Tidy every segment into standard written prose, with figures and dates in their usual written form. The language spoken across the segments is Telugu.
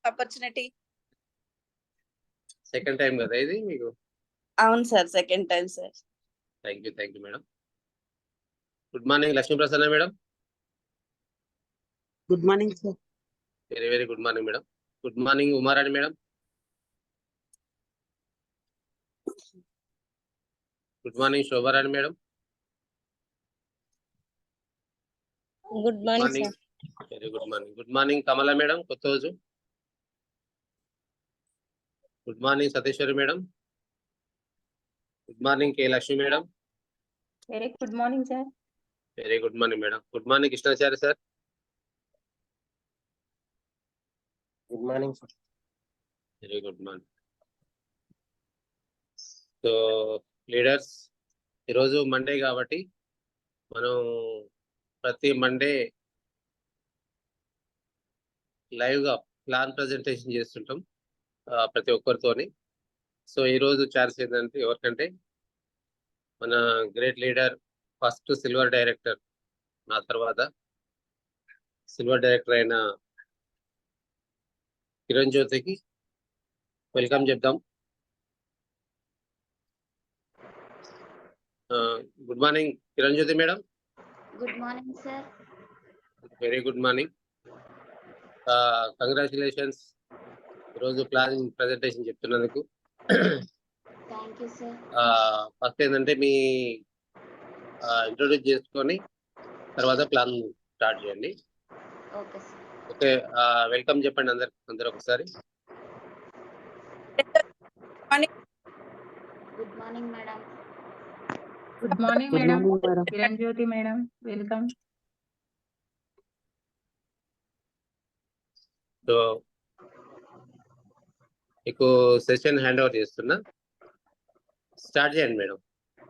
ఆపర్చునిటీ. సెకండ్ టైం కదా ఇది మీకు? అవును sir, second time sir. Thank you madam. Good morning Lakshmi Prasanna madam. Good morning sir. Very very good morning madam. Good morning Umarani madam. Good morning Shobharani madam. Good morning sir. Very good morning. Good morning Kamala madam కొత్త రోజు. Good morning Satishwari madam. Good morning K Lakshmi madam. Very good morning sir. Very good morning madam. Good morning Krishnachari sir. Good morning sir. Very good morning. So leaders, ఈరోజు మండే కాబట్టి మనం ప్రతి మండే లైవ్గా ప్లాన్ ప్రజెంటేషన్ చేస్తుంటాం ప్రతి ఒక్కరితోని. సో ఈరోజు ఛాన్స్ ఏంటంటే ఎవరికంటే మన great leader, first silver director, నా తర్వాత సిల్వర్ డైరెక్టర్ అయిన కిరణ్ జ్యోతికి వెల్కమ్ చెప్దాం. గుడ్ మార్నింగ్ కిరణ్ జ్యోతి madam. Good morning sir. Very good morning. Congratulations ఈరోజు ప్లాన్ ప్రజెంటేషన్ చెప్తున్నందుకు. Thank you sir. ఫస్ట్ ఏంటంటే మీ ఇంట్రొడ్యూస్ చేసుకొని తర్వాత ప్లాన్ స్టార్ట్ చేయండి. Okay sir. ఓకే, వెల్కమ్ చెప్పండి అందరు ఒకసారి. Good morning madam. Good morning madam. Kiran జ్యోతి మేడం వెల్కమ్. సో మీకు సెషన్ హ్యాండ్ ఓవర్ చేస్తున్నా, స్టార్ట్ చేయండి madam.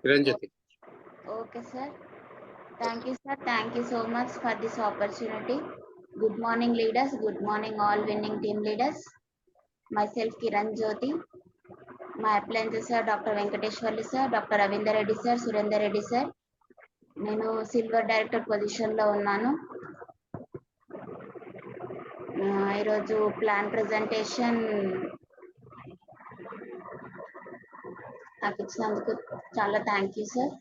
Kiran Jyoti. Okay sir. Thank you sir. Thank you so much for this opportunity. Good morning leaders. Good morning all winning team leaders. myself Kiran Jyoti. My appliances are Dr. Venkateshwarlu sir, Dr. Ravindra Reddy sir, Surendra Reddy sir. నేను సిల్వర్ డైరెక్టర్ పొజిషన్ లో ఉన్నాను. ఈరోజు ప్లాన్ ప్రెజెంటేషన్ నాకు ఇచ్చినందుకు చాలా thank you sir.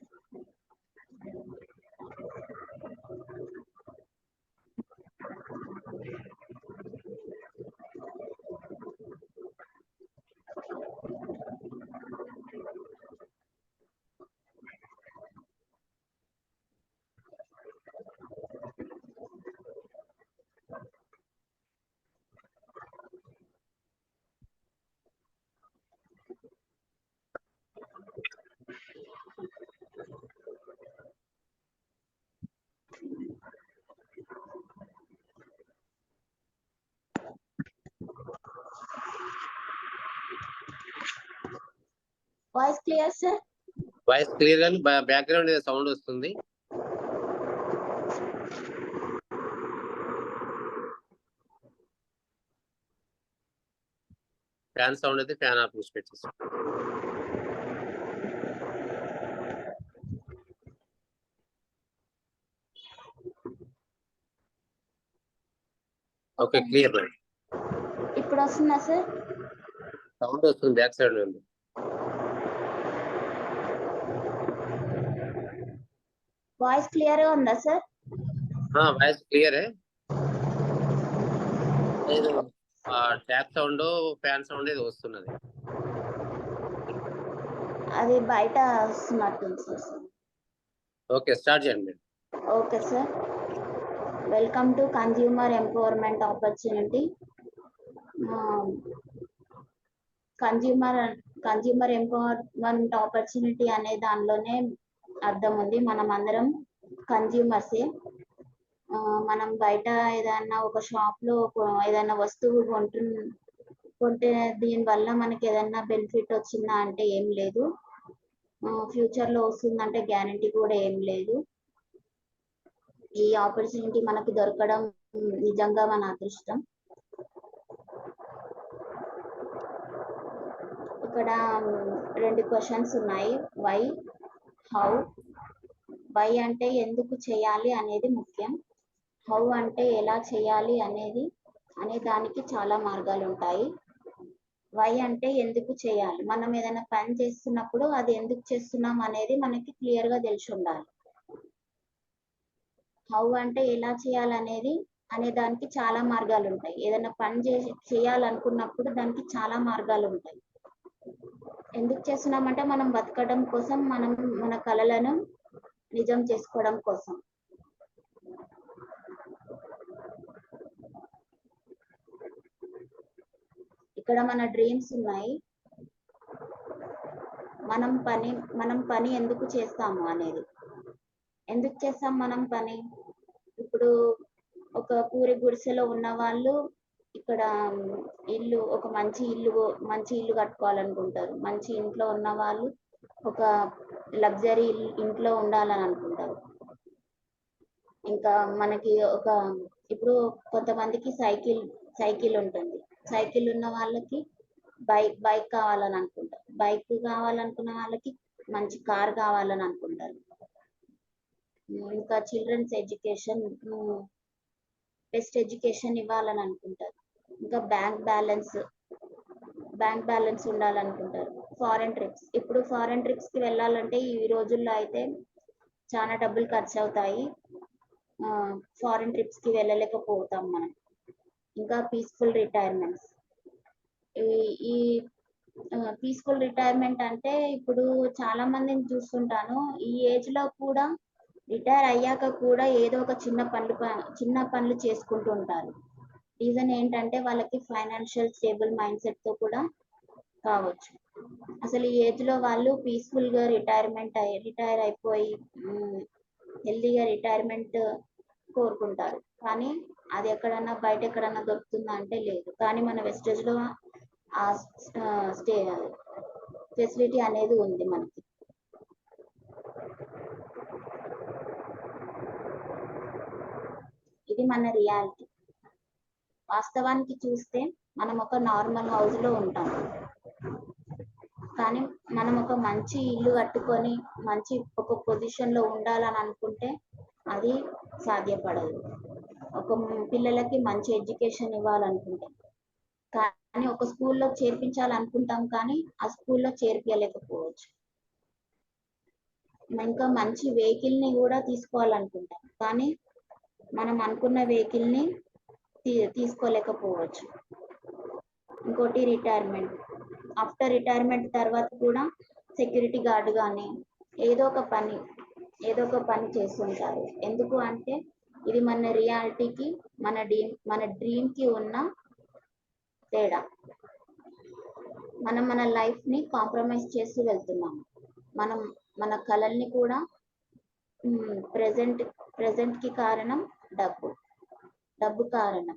Voice clear sir? Voice clear కానీ బ్యాక్గ్రౌండ్ సౌండ్ వస్తుంది. ఫ్యాన్ సౌండ్ అయితే ఫ్యాన్ ఆఫ్ చేసి పెట్టేసి. Okay, clear madam. ఇప్పుడు వస్తుందా సార్? సౌండ్ వస్తుంది బ్యాక్ సైడ్ నుండి. వాయిస్ క్లియర్ గా ఉందా సార్? వాయిస్ క్లియరే. ట్యాప్ సౌండ్, ఫ్యాన్ సౌండ్ ఇది వస్తున్నది. అది బయట వస్తున్నట్టుంది సార్. ఓకే, స్టార్ట్ చేయండి. Okay sir. Welcome to consumer empowerment opportunity. Consumer empowerment opportunity అనే దానిలోనే అర్థం ఉంది. మనం అందరం కన్జ్యూమర్సే. మనం బయట ఏదైనా ఒక షాప్ లో ఏదైనా వస్తువు కొంటే దీని వల్ల మనకి ఏదైనా బెనిఫిట్ వచ్చిందా అంటే ఏం లేదు. ఫ్యూచర్ లో వస్తుందంటే గ్యారంటీ కూడా ఏం లేదు. ఈ ఆపర్చునిటీ మనకి దొరకడం నిజంగా మన అదృష్టం. ఇక్కడ 2 క్వశ్చన్స్ ఉన్నాయి. Why, how. వై అంటే ఎందుకు చేయాలి అనేది ముఖ్యం. హౌ అంటే ఎలా చేయాలి అనేది అనే దానికి చాలా మార్గాలు ఉంటాయి. వై అంటే ఎందుకు చేయాలి, మనం ఏదైనా పని చేస్తున్నప్పుడు అది ఎందుకు చేస్తున్నాం అనేది మనకి క్లియర్ గా తెలిసి ఉండాలి. హౌ అంటే ఎలా చేయాలనేది అనే దానికి చాలా మార్గాలు ఉంటాయి. ఏదైనా పని చేయాలనుకున్నప్పుడు దానికి చాలా మార్గాలు ఉంటాయి. ఎందుకు చేస్తున్నామంటే మనం బతకడం కోసం, మనం మన కలలను నిజం చేసుకోవడం కోసం. ఇక్కడ మన డ్రీమ్స్ ఉన్నాయి. మనం పని ఎందుకు చేస్తాము అనేది, ఎందుకు చేస్తాం మనం పని. ఇప్పుడు ఒక పూరి గుడిసెలో ఉన్న వాళ్ళు ఇక్కడ ఒక మంచి ఇల్లు కట్టుకోవాలనుకుంటారు. మంచి ఇంట్లో ఉన్న వాళ్ళు ఒక లగ్జరీ ఇంట్లో ఉండాలని అనుకుంటారు. ఇంకా మనకి ఇప్పుడు కొంతమందికి సైకిల్ ఉంటుంది. సైకిల్ ఉన్న వాళ్ళకి బైక్ కావాలని అనుకుంటారు. బైక్ కావాలనుకున్న వాళ్ళకి మంచి కార్ కావాలని అనుకుంటారు. ఇంకా చిల్డ్రన్స్ ఎడ్యుకేషన్, బెస్ట్ ఎడ్యుకేషన్ ఇవ్వాలని అనుకుంటారు. ఇంకా బ్యాంక్ బ్యాలెన్స్ ఉండాలనుకుంటారు. ఇప్పుడు ఫారెన్ ట్రిప్స్ కి వెళ్ళాలంటే ఈ రోజుల్లో అయితే చాలా డబ్బులు ఖర్చు అవుతాయి. ఫారెన్ ట్రిప్స్ కి వెళ్ళలేకపోతాం మనం. ఇంకా పీస్ఫుల్ రిటైర్మెంట్స్. ఈ పీస్ఫుల్ రిటైర్మెంట్ అంటే ఇప్పుడు చాలా మందిని చూస్తుంటాను, ఈ ఏజ్ లో కూడా రిటైర్ అయ్యాక కూడా ఏదో ఒక చిన్న పనులు చేసుకుంటూ ఉంటారు. రీజన్ ఏంటంటే వాళ్ళకి ఫైనాన్షియల్ స్టేబుల్ మైండ్ సెట్ తో కూడా కావచ్చు. అసలు ఈ ఏజ్ లో వాళ్ళు పీస్ఫుల్ గా రిటైర్ అయిపోయి హెల్దీగా రిటైర్మెంట్ కోరుకుంటారు. కానీ అది బయట ఎక్కడన్నా దొరుకుతుందా అంటే లేదు. కానీ మన వెస్టేజ్ లో ఆ ఫెసిలిటీ అనేది ఉంది మనకి. ఇది మన రియాలిటీ. వాస్తవానికి చూస్తే మనం ఒక నార్మల్ హౌస్ లో ఉంటాం. కానీ మనం ఒక మంచి ఇల్లు కట్టుకొని మంచి ఒక పొజిషన్ లో ఉండాలని అనుకుంటే అది సాధ్యపడదు. ఒక పిల్లలకి మంచి ఎడ్యుకేషన్ ఇవ్వాలనుకుంటే, కానీ ఒక స్కూల్లో చేర్పించాలనుకుంటాం, కానీ ఆ స్కూల్లో చేర్పించలేకపోవచ్చు. ఇంకా మంచి వెహికల్ ని కూడా తీసుకోవాలనుకుంటాం, కానీ మనం అనుకున్న వెహికల్ ని తీసుకోలేకపోవచ్చు. ఇంకోటి రిటైర్మెంట్. ఆఫ్టర్ రిటైర్మెంట్ తర్వాత కూడా సెక్యూరిటీ గార్డ్ కానీ ఏదో ఒక పని చేస్తుంటారు. ఎందుకు అంటే ఇది మన రియాలిటీకి మన డ్రీమ్ కి ఉన్న తేడా. మనం మన లైఫ్ ని కాంప్రమైజ్ చేస్తూ వెళ్తున్నాము. మనం మన కలల్ని కూడా ప్రెసెంట్ కి కారణం డబ్బు కారణం.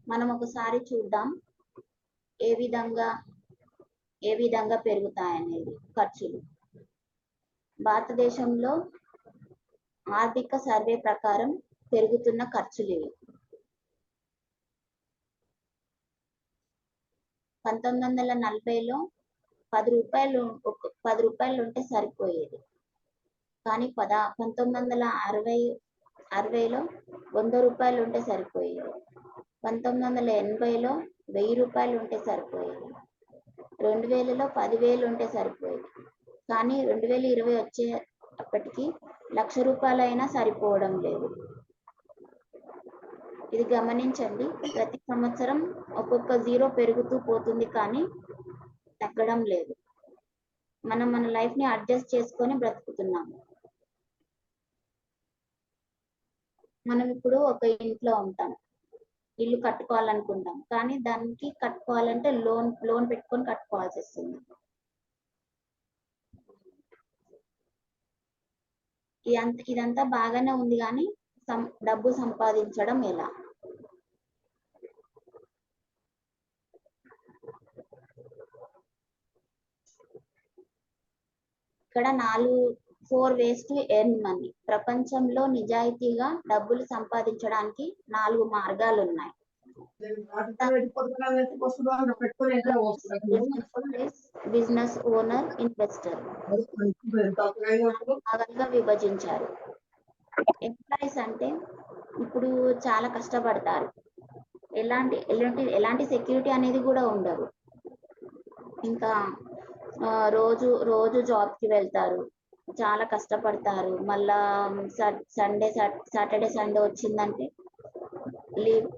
మనం ఒకసారి చూద్దాం ఏ విధంగా పెరుగుతాయనేది ఖర్చులు. భారతదేశంలో ఆర్థిక సర్వే ప్రకారం పెరుగుతున్న ఖర్చులు ఇవి. 1940లో 10 రూపాయలు ఉంటే సరిపోయేది. కానీ 1960లో 100 రూపాయలు ఉంటే సరిపోయేది. 1980లో 1000 రూపాయలు ఉంటే సరిపోయేది. 2000లో 10,000 ఉంటే సరిపోయేది. కానీ 2020 వచ్చేటప్పటికి 1,00,000 రూపాయలైనా సరిపోవడం లేదు. ఇది గమనించండి. ప్రతి సంవత్సరం ఒక్కొక్క జీరో పెరుగుతూ పోతుంది, కానీ తగ్గడం లేదు. మనం మన లైఫ్ ని అడ్జస్ట్ చేసుకొని బ్రతుకుతున్నాము. మనం ఇప్పుడు ఒక ఇంట్లో ఉంటాం, ఇల్లు కట్టుకోవాలనుకుంటాం, కానీ దానికి కట్టుకోవాలంటే లోన్ పెట్టుకొని కట్టుకోవాల్సి వస్తుంది. ఇదంతా బాగానే ఉంది, కానీ డబ్బు సంపాదించడం ఎలా? ఇక్కడ 4 ways to earn money. ప్రపంచంలో నిజాయితీగా డబ్బులు సంపాదించడానికి 4 మార్గాలు ఉన్నాయి. బిజినెస్ ఓనర్, ఇన్వెస్టర్ భాగాలుగా విభజించారు. ఎంప్లాయీస్ అంటే ఇప్పుడు చాలా కష్టపడతారు. ఎలాంటి సెక్యూరిటీ అనేది కూడా ఉండదు. ఇంకా రోజు రోజు జాబ్కి వెళ్తారు, చాలా కష్టపడతారు. మళ్ళా సాటర్డే సండే వచ్చిందంటే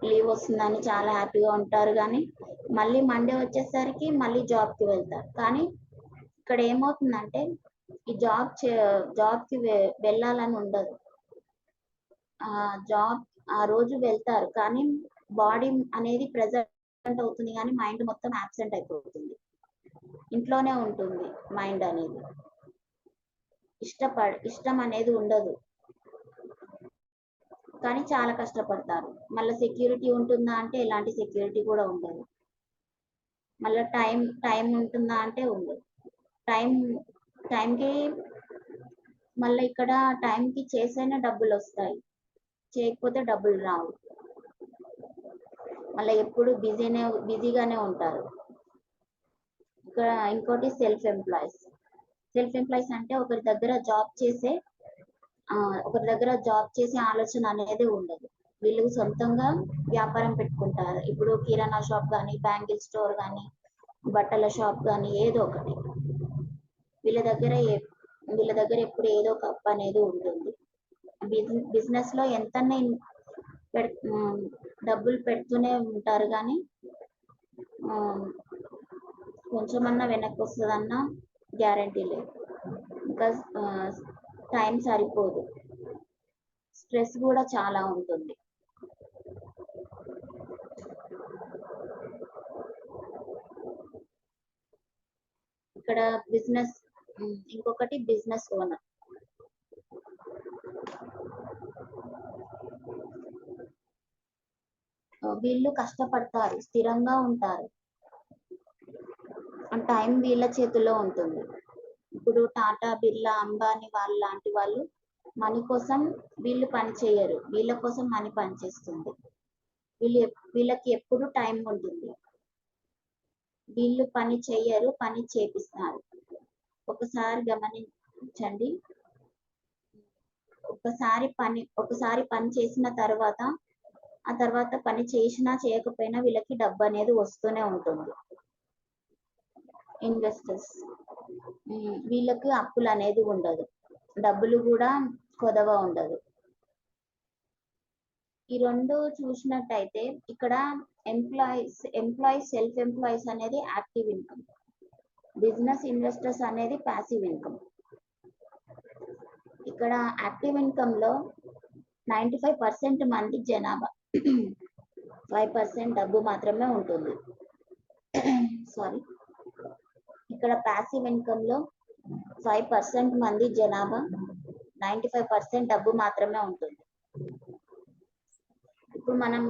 లీవ్ వస్తుందని చాలా హ్యాపీగా ఉంటారు. కానీ మళ్ళీ మండే వచ్చేసరికి మళ్ళీ జాబ్కి వెళ్తారు. కానీ ఇక్కడ ఏమవుతుందంటే ఈ జాబ్కి వెళ్ళాలని ఉండదు. జాబ్ ఆ రోజు వెళ్తారు, కానీ బాడీ అనేది ప్రెజెంట్ అవుతుంది, కానీ మైండ్ మొత్తం యాబ్సెంట్ అయిపోతుంది. ఇంట్లోనే ఉంటుంది మైండ్ అనేది. ఇష్టం అనేది ఉండదు, కానీ చాలా కష్టపడతారు. మళ్ళీ సెక్యూరిటీ ఉంటుందా అంటే ఎలాంటి సెక్యూరిటీ కూడా ఉండదు. మళ్ళీ టైం ఉంటుందా అంటే ఉండదు. టైంకి మళ్ళీ ఇక్కడ టైంకి చేసైనా డబ్బులు వస్తాయి, చేయకపోతే డబ్బులు రావు. మళ్ళీ ఎప్పుడు బిజీగానే ఉంటారు. ఇక్కడ ఇంకోటి సెల్ఫ్ ఎంప్లాయీస్ అంటే ఒకరి దగ్గర జాబ్ చేసే ఆలోచన అనేది ఉండదు. వీళ్ళు సొంతంగా వ్యాపారం పెట్టుకుంటారు. ఇప్పుడు కిరాణా షాప్ కానీ, బ్యాంగిల్ స్టోర్ కానీ, బట్టల షాప్ కానీ, ఏదో ఒకటి. వీళ్ళ దగ్గర ఎప్పుడు ఏదో ఒక అప్పు అనేది ఉంటుంది. బిజినెస్ లో ఎంత డబ్బులు పెడుతూనే ఉంటారు, కానీ కొంచెమన్నా వెనక్కి వస్తుందన్న గ్యారంటీ లేదు. ఇంకా టైం సరిపోదు, స్ట్రెస్ కూడా చాలా ఉంటుంది. ఇక్కడ ఇంకొకటి బిజినెస్ ఓనర్. వీళ్ళు కష్టపడతారు, స్థిరంగా ఉంటారు, టైం వీళ్ళ చేతుల్లో ఉంటుంది. ఇప్పుడు టాటా, బిర్లా, అంబానీ లాంటి వాళ్ళు మనీ కోసం వీళ్ళు పని చేయరు, వీళ్ళ కోసం మనీ పని చేస్తుంది. వీళ్ళకి ఎప్పుడు టైం ఉంటుంది. వీళ్ళు పని చెయ్యరు, పని చేపిస్తారు. ఒకసారి గమనించండి, ఒకసారి పని చేసిన తర్వాత ఆ తర్వాత పని చేసినా చేయకపోయినా వీళ్ళకి డబ్బు అనేది వస్తూనే ఉంటుంది. ఇన్వెస్టర్స్ వీళ్ళకి అప్పులు అనేది ఉండదు, డబ్బులు కూడా కొదవ ఉండదు. ఈ రెండు చూసినట్టయితే ఇక్కడ ఎంప్లాయీస్ సెల్ఫ్ ఎంప్లాయీస్ అనేది యాక్టివ్ ఇన్కమ్, బిజినెస్ ఇన్వెస్టర్స్ అనేది ప్యాసివ్ ఇన్కమ్. ఇక్కడ యాక్టివ్ ఇన్కమ్ లో 95% మంది జనాభా, 5% డబ్బు మాత్రమే ఉంటుంది. సారీ, ఇక్కడ ప్యాసివ్ ఇన్కమ్ లో 5% మంది జనాభా, 95% డబ్బు మాత్రమే ఉంటుంది. ఇప్పుడు మనం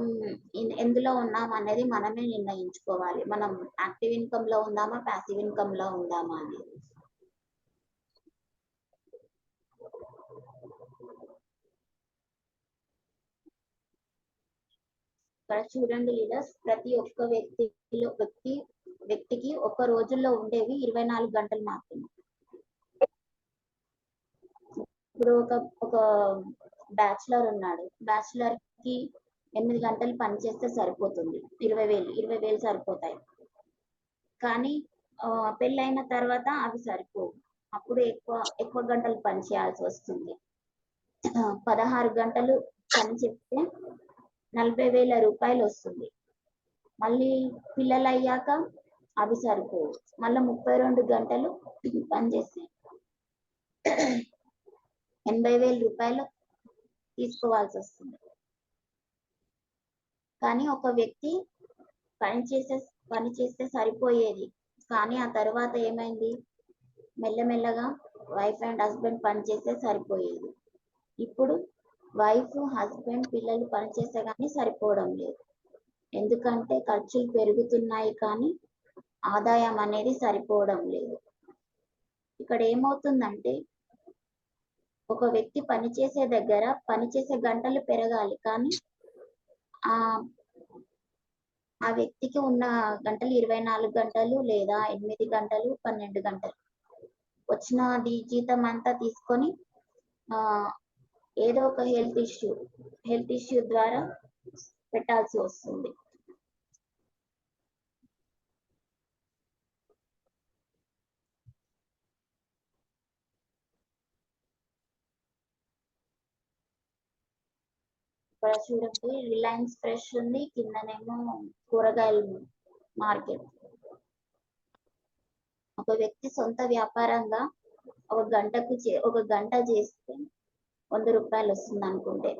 ఎందులో ఉన్నాం అనేది మనమే నిర్ణయించుకోవాలి. మనం యాక్టివ్ ఇన్కమ్ లో ఉందామా, ప్యాసివ్ ఇన్కమ్ లో ఉందామా అనేది. ఇక్కడ చూడండి లీడర్స్, ప్రతి ఒక్క వ్యక్తికి ఒక రోజుల్లో ఉండేవి 24 గంటలు మాత్రమే. ఇప్పుడు ఒక బ్యాచులర్ ఉన్నాడు, బ్యాచులర్ కి 8 గంటలు పని చేస్తే సరిపోతుంది, 20,000 సరిపోతాయి. కానీ పెళ్ళైన తర్వాత అవి సరిపోవు, అప్పుడు ఎక్కువ గంటలు పని చేయాల్సి వస్తుంది. 16 గంటలు పని చేస్తే 40,000 రూపాయలు వస్తుంది. మళ్ళీ పిల్లలు అయ్యాక అవి సరిపోవు, మళ్ళీ 32 గంటలు పనిచేస్తే 80,000 రూపాయలు తీసుకోవాల్సి వస్తుంది. కానీ ఒక వ్యక్తి పని చేస్తే సరిపోయేది, కానీ ఆ తర్వాత ఏమైంది, మెల్లమెల్లగా వైఫ్ అండ్ హస్బెండ్ పని చేస్తే సరిపోయేది. ఇప్పుడు వైఫ్, హస్బెండ్, పిల్లలు పని చేస్తే కానీ సరిపోవడం లేదు. ఎందుకంటే ఖర్చులు పెరుగుతున్నాయి, కానీ ఆదాయం అనేది సరిపోవడం లేదు. ఇక్కడ ఏమవుతుందంటే ఒక వ్యక్తి పనిచేసే దగ్గర పనిచేసే గంటలు పెరగాలి, కానీ ఆ వ్యక్తికి ఉన్న గంటలు 24 గంటలు లేదా 8 గంటలు, 12 గంటలు. వచ్చిన జీతం అంతా తీసుకొని ఏదో ఒక హెల్త్ ఇష్యూ ద్వారా పెట్టాల్సి వస్తుంది. ఇక్కడ చూడండి, రిలయన్స్ ఫ్రెష్ ఉంది, కిందనేమో కూరగాయల మార్కెట్. ఒక వ్యక్తి సొంత వ్యాపారంగా ఒక గంట చేస్తే 100 రూపాయలు వస్తుంది అనుకుంటే,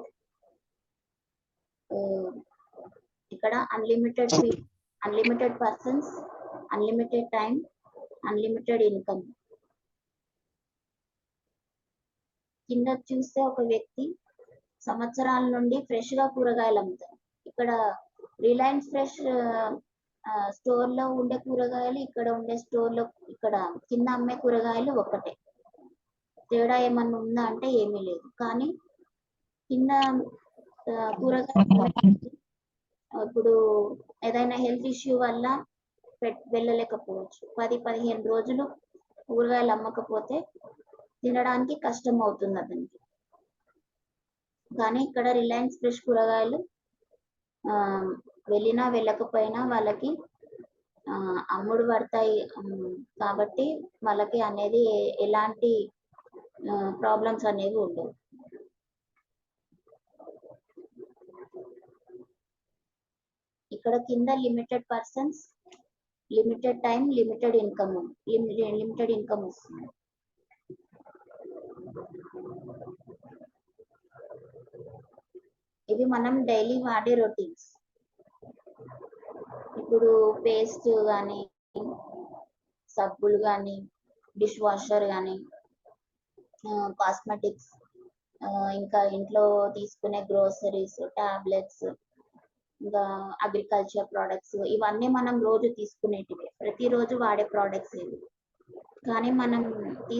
ఇక్కడ unlimited persons, unlimited time, unlimited income. కింద చూస్తే ఒక వ్యక్తి సంవత్సరాల నుండి ఫ్రెష్ గా కూరగాయలు అమ్ముతారు. ఇక్కడ రిలయన్స్ ఫ్రెష్ స్టోర్ లో ఉండే కూరగాయలు, ఇక్కడ ఉండే స్టోర్ లో ఇక్కడ కింద అమ్మే కూరగాయలు ఒకటే. తేడా ఏమన్నా ఉందా అంటే ఏమీ లేదు. కానీ కింద కూరగాయలు ఇప్పుడు ఏదైనా హెల్త్ ఇష్యూ వల్ల వెళ్ళలేకపోవచ్చు. 10-15 రోజులు కూరగాయలు అమ్మకపోతే తినడానికి కష్టం అవుతుంది అతనికి. కానీ ఇక్కడ రిలయన్స్ ఫ్రెష్ కూరగాయలు వెళ్ళినా వెళ్ళకపోయినా వాళ్ళకి అమ్ముడు పడతాయి. కాబట్టి వాళ్ళకి అనేది ఎలాంటి ప్రాబ్లమ్స్ అనేవి ఉండవు. ఇక్కడ కింద limited persons, limited time, limited income వస్తుంది. ఇవి మనం డైలీ వాడే రొటీన్స్. ఇప్పుడు పేస్ట్ కానీ, సబ్బులు కానీ, డిష్ వాషర్ కానీ, కాస్మెటిక్స్, ఇంకా ఇంట్లో తీసుకునే గ్రోసరీస్, టాబ్లెట్స్, ఇంకా అగ్రికల్చర్ ప్రోడక్ట్స్, ఇవన్నీ మనం రోజు తీసుకునేటివి, ప్రతిరోజు వాడే ప్రోడక్ట్స్ ఇవి. కానీ మనం ఈ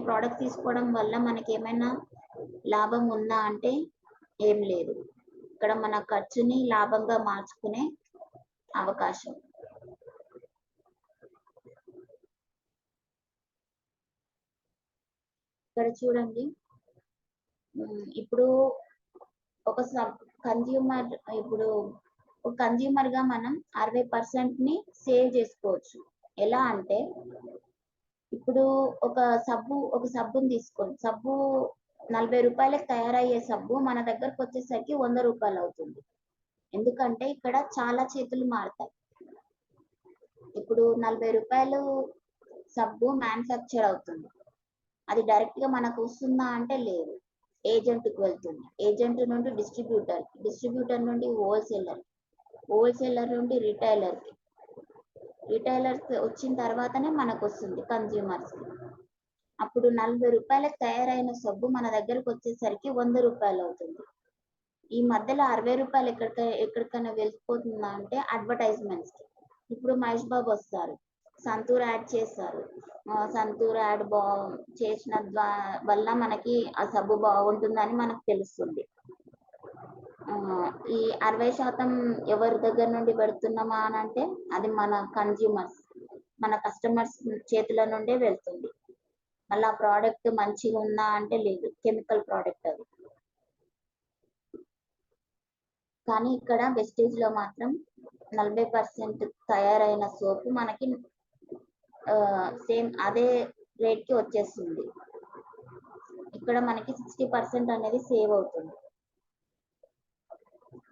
ప్రోడక్ట్ తీసుకోవడం వల్ల మనకి ఏమైనా లాభం ఉందా అంటే ఏం లేదు. ఇక్కడ మన ఖర్చుని లాభంగా మార్చుకునే అవకాశం. ఇక్కడ చూడండి, ఇప్పుడు ఒక కన్జ్యూమర్ గా మనం 60% ని సేవ్ చేసుకోవచ్చు. ఎలా అంటే, ఇప్పుడు ఒక సబ్బుని తీసుకోండి. సబ్బు 40 రూపాయలకు తయారయ్యే సబ్బు మన దగ్గరకు వచ్చేసరికి 100 రూపాయలు అవుతుంది. ఎందుకంటే ఇక్కడ చాలా చేతులు మారుతాయి. ఇప్పుడు 40 రూపాయలు సబ్బు మ్యానుఫ్యాక్చర్ అవుతుంది. అది డైరెక్ట్ గా మనకు వస్తుందా అంటే లేదు. ఏజెంట్ కి వెళ్తుంది, ఏజెంట్ నుండి డిస్ట్రిబ్యూటర్ నుండి హోల్సేలర్ నుండి రిటైలర్స్ వచ్చిన తర్వాతనే మనకు వస్తుంది కన్జ్యూమర్స్. అప్పుడు 40 రూపాయలకు తయారైన సబ్బు మన దగ్గరకు వచ్చేసరికి 100 రూపాయలు అవుతుంది. ఈ మధ్యలో 60 రూపాయలు ఎక్కడికైనా వెళ్ళిపోతుందా అంటే అడ్వర్టైజ్మెంట్స్ కి. ఇప్పుడు మహేష్ బాబు వస్తారు, సంతూర్ యాడ్ చేస్తారు. సంతూర్ యాడ్ చేసిన వల్ల మనకి ఆ సబ్బు బాగుంటుందని మనకు తెలుస్తుంది. ఈ 60% ఎవరి దగ్గర నుండి పెడుతున్నామా అని అంటే అది మన కస్టమర్స్ చేతుల నుండే వెళ్తుంది. మళ్ళీ ఆ ప్రోడక్ట్ మంచిగా ఉందా అంటే లేదు, కెమికల్ ప్రోడక్ట్ అది. కానీ ఇక్కడ వెస్టేజ్ లో మాత్రం 40% తయారైన సోపు మనకి సేమ్ అదే రేట్ కి వచ్చేస్తుంది. ఇక్కడ మనకి 60% అనేది సేవ్ అవుతుంది.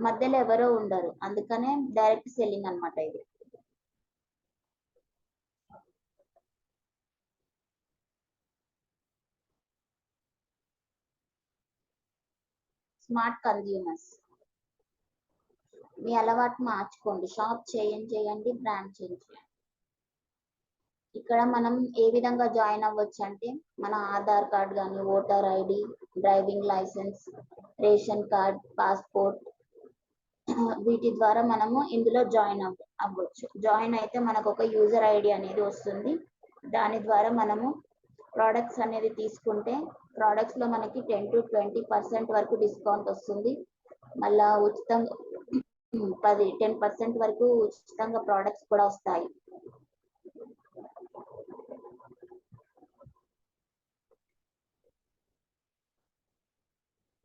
మధ్యలో ఎవరో ఉండరు, అందుకనే డైరెక్ట్ సెల్లింగ్ అన్నమాట ఇది. స్మార్ట్ కన్జ్యూమర్స్, మీ అలవాటు మార్చుకోండి. షాప్ చేయండి, బ్రాండ్ చేంజ్ చేయండి. ఇక్కడ మనం ఏ విధంగా జాయిన్ అవ్వచ్చు అంటే, మన ఆధార్ కార్డ్ కానీ, voter ID, driving licence, ration card, passport, వీటి ద్వారా మనము ఇందులో జాయిన్ అవ్వచ్చు. జాయిన్ అయితే మనకు ఒక యూజర్ ఐడి అనేది వస్తుంది. దాని ద్వారా మనము ప్రోడక్ట్స్ అనేది తీసుకుంటే ప్రోడక్ట్స్ లో మనకి 10-20% వరకు డిస్కౌంట్ వస్తుంది. మళ్ళా ఉచితంగా 10% వరకు ఉచితంగా ప్రోడక్ట్స్ కూడా వస్తాయి.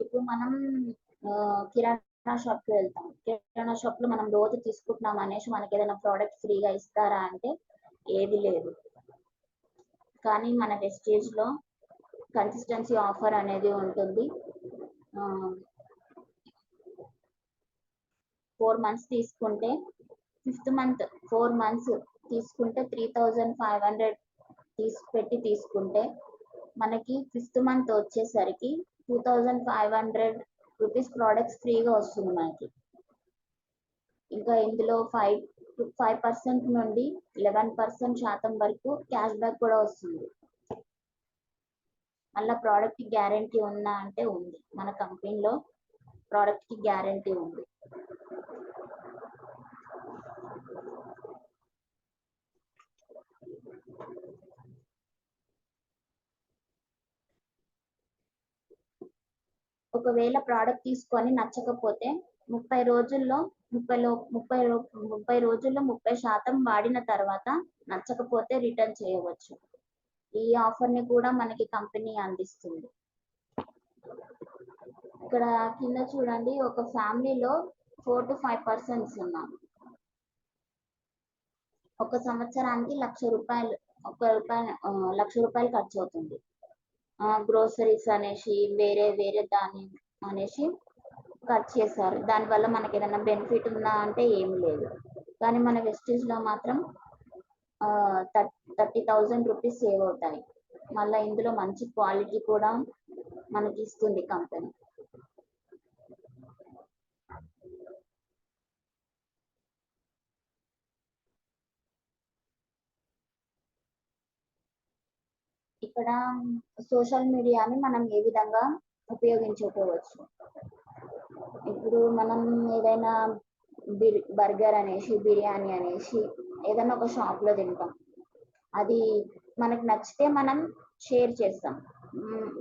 ఇప్పుడు మనం కిరాణా షాప్ కి వెళ్తాం. కిరాణా షాప్ లో మనం రోజు తీసుకుంటున్నాం అనేసి మనకి ఏదైనా ప్రోడక్ట్ ఫ్రీగా ఇస్తారా అంటే ఏది లేదు. కానీ మన వెస్టేజ్ లో కన్సిస్టెన్సీ ఆఫర్ అనేది ఉంటుంది. 4 months తీసుకుంటే 5th month 4 months తీసుకుంటే 3,500 పెట్టి తీసుకుంటే మనకి 5th month వచ్చేసరికి 2,500 రూపీస్ ప్రోడక్ట్స్ ఫ్రీగా వస్తుంది మనకి. ఇంకా ఇందులో 5% నుండి 11% శాతం వరకు క్యాష్ బ్యాక్ కూడా వస్తుంది. మళ్ళీ ప్రోడక్ట్ గ్యారంటీ ఉందా అంటే ఉంది. మన కంపెనీలో ప్రోడక్ట్ కి గ్యారంటీ ఉంది. ఒకవేళ ప్రోడక్ట్ తీసుకొని నచ్చకపోతే 30 రోజుల్లో 30% వాడిన తర్వాత నచ్చకపోతే రిటర్న్ చేయవచ్చు. ఈ ఆఫర్ ని కూడా మనకి కంపెనీ అందిస్తుంది. ఇక్కడ కింద చూడండి, ఒక ఫ్యామిలీలో 4 to 5 persons ఉన్నాం. ఒక సంవత్సరానికి ₹1,00,000 ఖర్చు అవుతుంది. గ్రోసరీస్ అనేసి వేరే దాని అనేసి ఖర్చు చేశారు. దానివల్ల మనకి ఏదైనా బెనిఫిట్ ఉందా అంటే ఏమి లేదు. కానీ మన వెస్టేజ్ లో మాత్రం 30,000 రూపీస్ సేవ్ అవుతాయి. మళ్ళీ ఇందులో మంచి క్వాలిటీ కూడా మనకి ఇస్తుంది కంపెనీ. ఇక్కడ సోషల్ మీడియాని మనం ఏ విధంగా ఉపయోగించుకోవచ్చు. ఇప్పుడు మనం ఏదైనా బర్గర్ అనేసి బిర్యానీ అనేసి ఏదైనా ఒక షాప్ లో తింటాం. అది మనకు నచ్చితే మనం షేర్ చేస్తాం.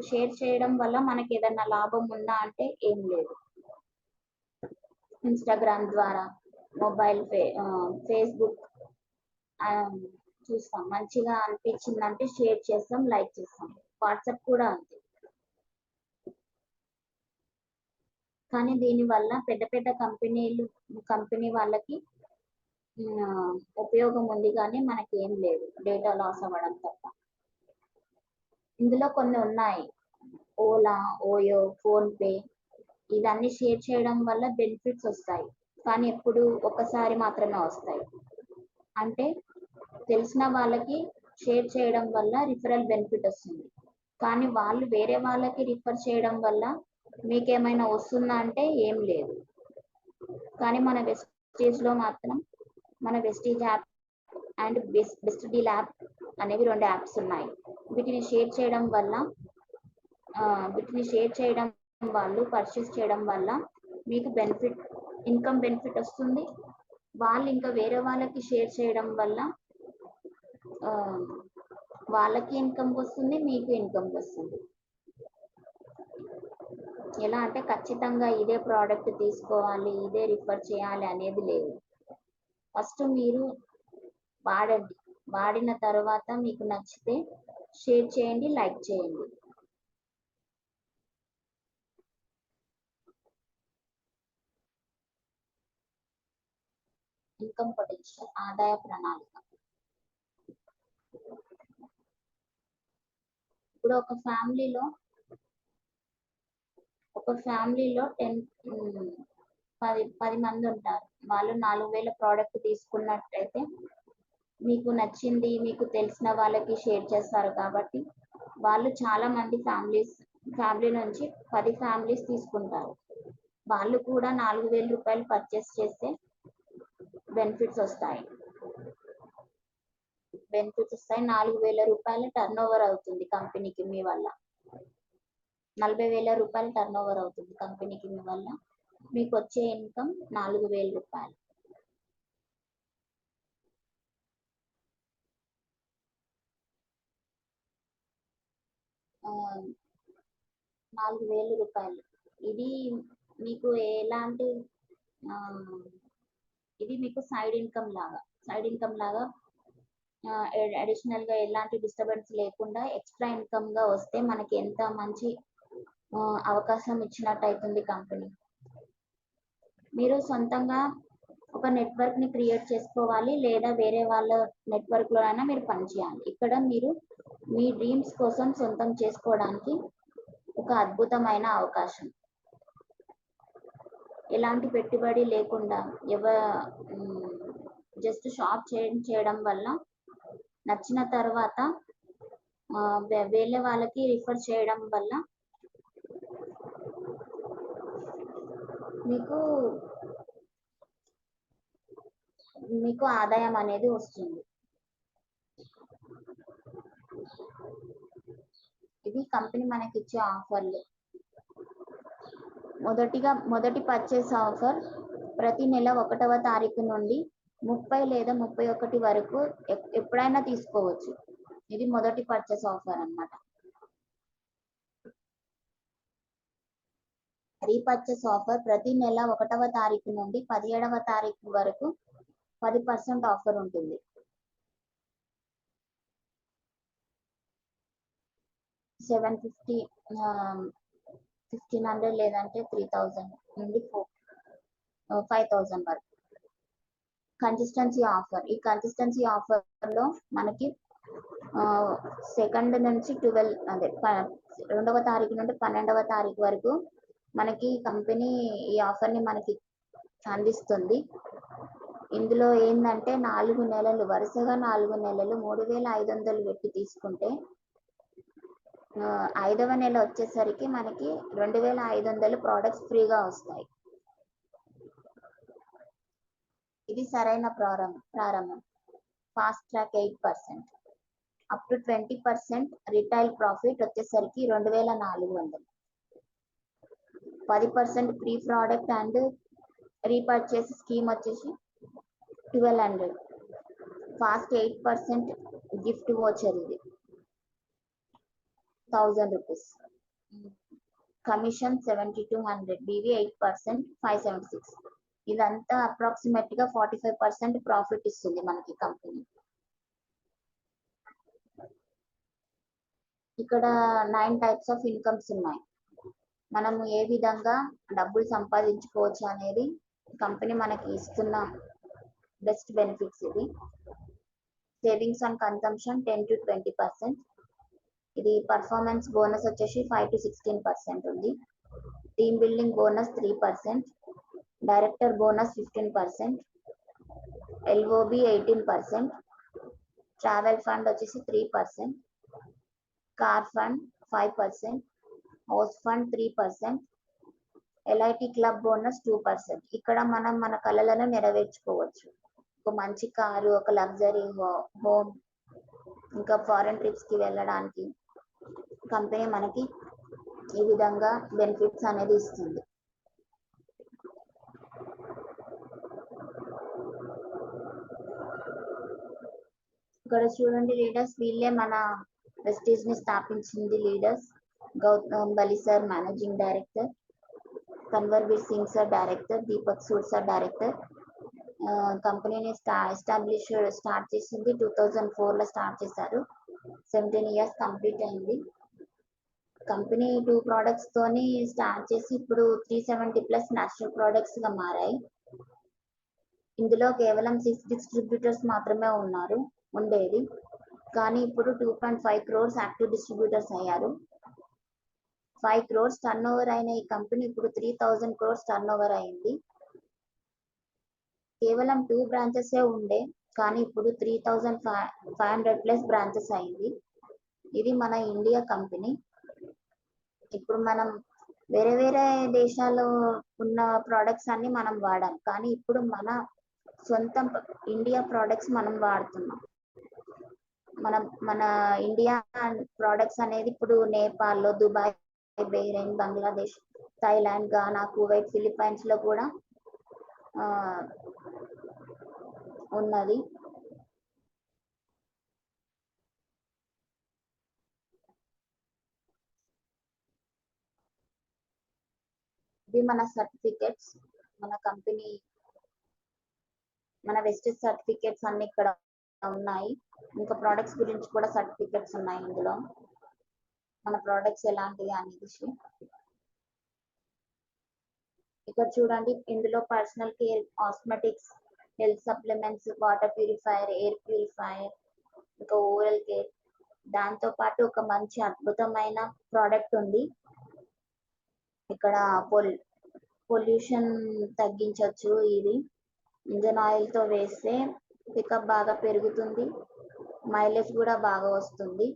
షేర్ చేయడం వల్ల మనకి ఏదైనా లాభం ఉందా అంటే ఏం లేదు. ఇన్స్టాగ్రామ్ ద్వారా, ఫేస్బుక్ చూస్తాం. మంచిగా అనిపించిందంటే షేర్ చేస్తాం, లైక్ చేస్తాం. వాట్సాప్ కూడా అంతే. కానీ దీనివల్ల పెద్ద కంపెనీ వాళ్ళకి ఉపయోగం ఉంది, కానీ మనకి ఏం లేదు, డేటా లాస్ అవ్వడం తప్ప. ఇందులో కొన్ని ఉన్నాయి, ఓలా, ఓయో, ఫోన్ పే. ఇవన్నీ షేర్ చేయడం వల్ల బెనిఫిట్స్ వస్తాయి, కానీ ఎప్పుడు ఒకసారి మాత్రమే వస్తాయి. అంటే తెలిసిన వాళ్ళకి షేర్ చేయడం వల్ల రిఫరల్ బెనిఫిట్ వస్తుంది. కానీ వాళ్ళు వేరే వాళ్ళకి రిఫర్ చేయడం వల్ల మీకేమైనా వస్తుందా అంటే ఏం లేదు. కానీ మన వెస్టేజ్ లో మాత్రం మన Vestige app and best deal app అనేవి 2 యాప్స్ ఉన్నాయి. వీటిని షేర్ చేయడం వాళ్ళు పర్చేస్ చేయడం వల్ల మీకు ఇన్కమ్ బెనిఫిట్ వస్తుంది. వాళ్ళు ఇంకా వేరే వాళ్ళకి షేర్ చేయడం వల్ల వాళ్ళకి ఇన్కమ్ వస్తుంది, మీకు ఇన్కమ్ వస్తుంది. ఎలా అంటే ఖచ్చితంగా ఇదే ప్రోడక్ట్ తీసుకోవాలి, ఇదే రిఫర్ చేయాలి అనేది లేదు. ఫస్ట్ మీరు వాడండి, వాడిన తర్వాత మీకు నచ్చితే షేర్ చేయండి, లైక్ చేయండి. ఇన్కమ్ పొటెన్షియల్, ఆదాయ ప్రణాళిక. ఇప్పుడు ఒక ఫ్యామిలీలో 10 మంది ఉంటారు. వాళ్ళు 4,000 ప్రోడక్ట్ తీసుకున్నట్టయితే మీకు నచ్చింది మీకు తెలిసిన వాళ్ళకి షేర్ చేస్తారు. కాబట్టి వాళ్ళు చాలా మంది ఫ్యామిలీ నుంచి 10 ఫ్యామిలీస్ తీసుకుంటారు. వాళ్ళు కూడా ₹4,000 పర్చేస్ చేస్తే బెనిఫిట్స్ వస్తాయి. ₹4,000 టర్న్ ఓవర్ అవుతుంది కంపెనీకి మీ వల్ల. ₹40,000 టర్న్ ఓవర్ అవుతుంది కంపెనీకి మీ వల్ల. మీకు వచ్చే ఇన్కమ్ ₹4,000. ₹4,000 ఇది మీకు ఎలాంటి ఇది మీకు సైడ్ ఇన్కమ్ లాగా అడిషనల్ గా ఎలాంటి డిస్టర్బెన్స్ లేకుండా ఎక్స్ట్రా ఇన్కమ్ గా వస్తే మనకి ఎంత మంచి అవకాశం ఇచ్చినట్టు అవుతుంది కంపెనీ. మీరు సొంతంగా ఒక నెట్వర్క్ ని క్రియేట్ చేసుకోవాలి, లేదా వేరే వాళ్ళ నెట్వర్క్ లో అయినా మీరు పనిచేయాలి. ఇక్కడ మీరు మీ డ్రీమ్స్ కోసం సొంతం చేసుకోవడానికి ఒక అద్భుతమైన అవకాశం. ఎలాంటి పెట్టుబడి లేకుండా జస్ట్ షాప్ చేయడం వల్ల నచ్చిన తర్వాత వేరే వాళ్ళకి రిఫర్ చేయడం వల్ల మీకు ఆదాయం అనేది వస్తుంది. ఇది కంపెనీ మనకి ఇచ్చే ఆఫర్లు. మొదటి పర్చేస్ ఆఫర్ ప్రతి నెల 1వ తారీఖు నుండి 30 లేదా 31 వరకు ఎప్పుడైనా తీసుకోవచ్చు. ఇది మొదటి పర్చేస్ ఆఫర్ అన్నమాట. రీపర్చేస్ ఆఫర్ ప్రతి నెల 1వ తారీఖు నుండి 17వ తారీఖు వరకు 10% ఆఫర్ ఉంటుంది. 750, 1500 లేదంటే 3000 నుండి 5000 వరకు. Consistency offer. ఈ కన్సిస్టెన్సీ ఆఫర్ లో మనకి 2nd నుంచి 2వ తారీఖు నుండి 12వ తారీఖు వరకు మనకి కంపెనీ ఈ ఆఫర్ ని మనకి అందిస్తుంది. ఇందులో ఏంటంటే 4 నెలలు వరుసగా 4 నెలలు 3500 పెట్టి తీసుకుంటే 5వ నెల వచ్చేసరికి మనకి 2500 ప్రోడక్ట్స్ ఫ్రీగా వస్తాయి. ఇది సరైన ప్రారంభం. Fast track 8%, up to 20% retail profit వచ్చేసరికి 2400, 10% pre product and repurchase scheme వచ్చేసి 1200, ఫాస్ట్ 8% గిఫ్ట్ వోచర్, ఇది 1000 రూపీస్, కమిషన్ 7200, BV 8%, 576. ఇదంతా అప్రాక్సిమేట్ గా 45% ప్రాఫిట్ ఇస్తుంది మనకి కంపెనీ. ఇక్కడ 9 టైప్స్ ఆఫ్ ఇన్కమ్స్ ఉన్నాయి. మనము ఏ విధంగా డబ్బులు సంపాదించుకోవచ్చు అనేది కంపెనీ మనకి ఇస్తున్న బెస్ట్ బెనిఫిట్స్. ఇది సేవింగ్స్ అండ్ కన్సంప్షన్ 10 to 20%. ఇది పర్ఫార్మెన్స్ బోనస్ వచ్చేసి 5 to 16% ఉంది. Team building bonus 3%, director bonus 15%, LOB 18%, travel fund వచ్చేసి 3%, car fund 5%, house fund 3%, LIT club bonus 2%. ఇక్కడ మనం మన కలలను నెరవేర్చుకోవచ్చు. ఒక మంచి కారు, ఒక లగ్జరీ హోమ్, ఇంకా ఫారెన్ ట్రిప్స్ కి వెళ్ళడానికి కంపెనీ మనకి ఈ విధంగా బెనిఫిట్స్ అనేది ఇస్తుంది. ఇక్కడ చూడండి లీడర్స్, వీళ్ళే మన వెస్టీజ్ ని స్థాపించింది leaders. Gautam Bali sir managing director, Kanwarbir Singh sir director, Deepak Sood sir director. కంపెనీని స్టార్ట్ చేసింది 2004 లో స్టార్ట్ చేశారు. 17 years కంప్లీట్ అయింది. కంపెనీ 2 products తోని స్టార్ట్ చేసి ఇప్పుడు 370+ నేషనల్ ప్రొడక్ట్స్ గా మారాయి. ఇందులో కేవలం 6 distributors మాత్రమే ఉండేది, కానీ ఇప్పుడు 2.5 crores యాక్టివ్ డిస్ట్రిబ్యూటర్స్ అయ్యారు. 5 crores టర్న్ ఓవర్ అయిన ఈ కంపెనీ ఇప్పుడు 3000 crores టర్న్ ఓవర్ అయింది. కేవలం 2 branches ఉండే, కానీ ఇప్పుడు 3500+ బ్రాంచెస్ అయింది. ఇది మన ఇండియా కంపెనీ. ఇప్పుడు మనం వేరే దేశాల్లో ఉన్న ప్రోడక్ట్స్ అన్ని మనం వాడాం, కానీ ఇప్పుడు మన సొంత ఇండియా ప్రోడక్ట్స్ మనం వాడుతున్నాం. మన ఇండియా ప్రోడక్ట్స్ అనేది ఇప్పుడు నేపాల్లో, దుబాయ్, బహ్రెయిన్, బంగ్లాదేశ్, థాయిలాండ్, గానా, కువైట్, ఫిలిప్పైన్స్ లో కూడా ఉన్నది. ఇది మన సర్టిఫికెట్స్, మన కంపెనీ, మన వెస్టేజ్ సర్టిఫికెట్స్ అన్ని ఇక్కడ ఉన్నాయి. ఇంకా ప్రోడక్ట్స్ గురించి కూడా సర్టిఫికెట్స్ ఉన్నాయి ఇందులో. మన ప్రోడక్ట్స్ ఎలాంటివి అనేది ఇక్కడ చూడండి ఇందులో personal care, cosmetics, health supplements, water purifier, air purifier, ఇంకా ఓరల్ కేర్, దాంతో పాటు ఒక మంచి అద్భుతమైన ప్రోడక్ట్ ఉంది. ఇక్కడ పొల్యూషన్ తగ్గించవచ్చు. ఇది ఇంజన్ ఆయిల్ తో వేస్తే పికప్ బాగా పెరుగుతుంది, మైలేజ్ కూడా బాగా వస్తుంది.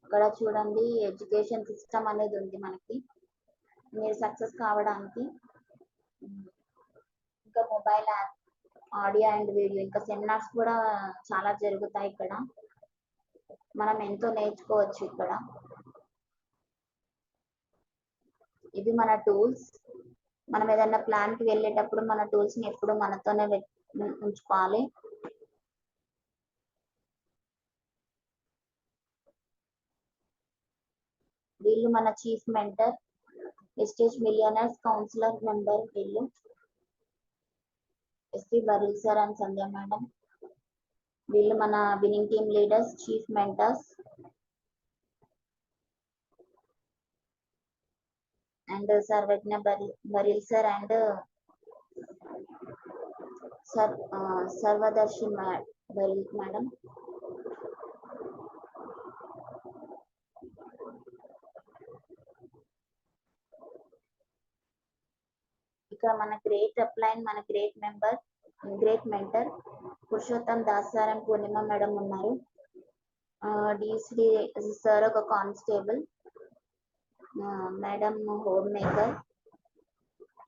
ఇక్కడ చూడండి ఎడ్యుకేషన్ సిస్టమ్ అనేది ఉంది మనకి, మీరు సక్సెస్ కావడానికి. ఇంకా mobile app, audio and video, ఇంకా సెమినార్స్ కూడా చాలా జరుగుతాయి ఇక్కడ. మనం ఎంతో నేర్చుకోవచ్చు ఇక్కడ. ఇవి మన టూల్స్. మనం ఏదైనా ప్లాన్ కి వెళ్ళేటప్పుడు మన టూల్స్ ని ఎప్పుడు మనతోనే ఉంచుకోవాలి. వీళ్ళు మన చీఫ్ మెంటర్, ఎస్టేజ్ మిలియనర్స్ కౌన్సిలర్ మెంబర్. వీళ్ళు SP Baril sir and Sandhya madam. వీళ్ళు మన winning team leaders, chief mentors. And Sarvagna Baril sir and Sarvadarshi Baril madam. ఇక్కడ మన గ్రేట్ అప్లైన్, మన great mentor Purushottam Das and Purnima madam ఉన్నారు. డిసిడి సార్ ఒక కానిస్టేబుల్, మేడం హోమ్ మేకర్.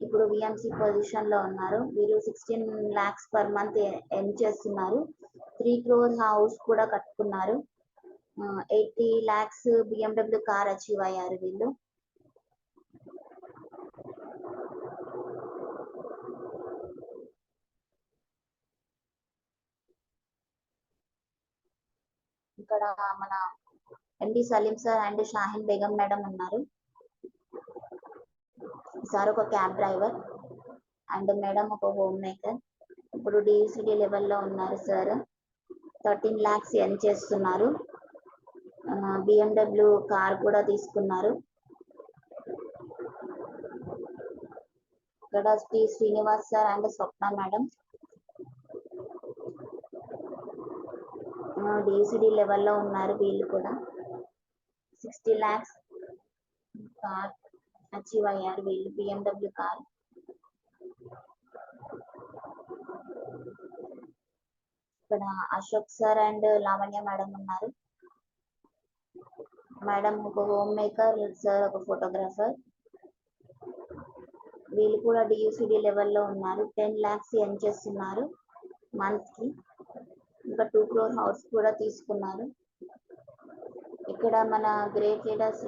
ఇప్పుడు విఎంసి పొజిషన్ లో ఉన్నారు. వీరు 16 lakhs పర్ మంత్ ఎర్న్ చేస్తున్నారు. 3 crore హౌస్ కూడా కట్టుకున్నారు. 80 lakhs BMW కార్ అచీవ్ అయ్యారు వీళ్ళు. ఇక్కడ మన MD Saleem sir and Shahin Begum madam ఉన్నారు. సార్ ఒక క్యాబ్ డ్రైవర్ అండ్ మేడం ఒక హోమ్ మేకర్. ఇప్పుడు డిసిడి లెవెల్లో ఉన్నారు సార్. 13 lakhs ఎర్న్ చేస్తున్నారు. BMW కార్ కూడా తీసుకున్నారు. ఇక్కడ Srinivas sir and Swapna madam DCD లెవెల్లో ఉన్నారు. వీళ్ళు కూడా 60 lakhs కార్ అచీవ్ అయ్యారు వీళ్ళు, BMW కార్. ఇక్కడ Ashok sir and Lavanya madam ఉన్నారు. మేడం ఒక హోమ్ మేకర్, సార్ ఒక ఫోటోగ్రాఫర్. వీళ్ళు కూడా డిసిడి లెవెల్లో ఉన్నారు. 10 lakhs ఎర్న్ చేస్తున్నారు మంత్ కి. ఇంకా 2 crore హౌస్ కూడా తీసుకున్నారు. ఇక్కడ మన great leaders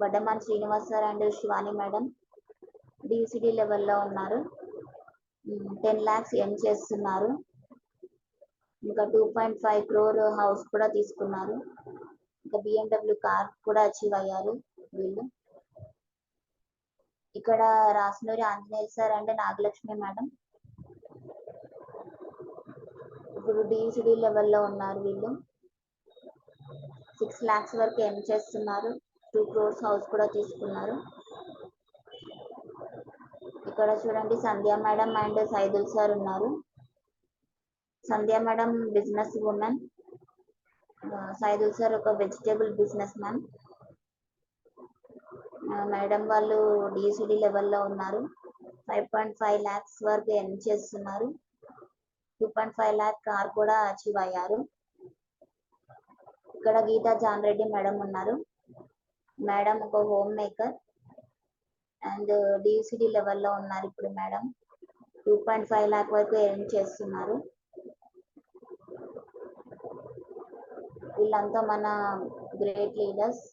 Vaddaman Srinivas sir and Shivani madam DCD లెవెల్లో ఉన్నారు. 10 lakhs ఎర్న్ చేస్తున్నారు. ఇంకా 2.5 crore హౌస్ కూడా తీసుకున్నారు. ఇంకా BMW కార్ కూడా అచీవ్ అయ్యారు వీళ్ళు. ఇక్కడ Rasanuri Anjaneya sir and Nagalakshmi madam ఇప్పుడు డిసిడి లెవెల్లో ఉన్నారు. వీళ్ళు 6 lakhs వరకు ఎర్న్ చేస్తున్నారు. 2 crore హౌస్ కూడా తీసుకున్నారు. ఇక్కడ చూడండి Sandhya madam and Saidul sir ఉన్నారు. Sandhya madam businesswoman, Saidul sir ఒక వెజిటేబుల్ బిజినెస్ మ్యాన్. మేడం వాళ్ళు డిసిడి లెవెల్లో ఉన్నారు. 5.5 lakhs వరకు ఎర్న్ చేస్తున్నారు. 2.5 lakh కార్ కూడా అచీవ్ అయ్యారు. ఇక్కడ గీతా జాన్ రెడ్డి మేడం ఉన్నారు. మేడం ఒక హోమ్ మేకర్ అండ్ డిసిడి లెవెల్లో ఉన్నారు. ఇప్పుడు మేడం 2.5 lakh వరకు ఎర్న్ చేస్తున్నారు. వీళ్ళంతా మన గ్రేట్ లీడర్స్.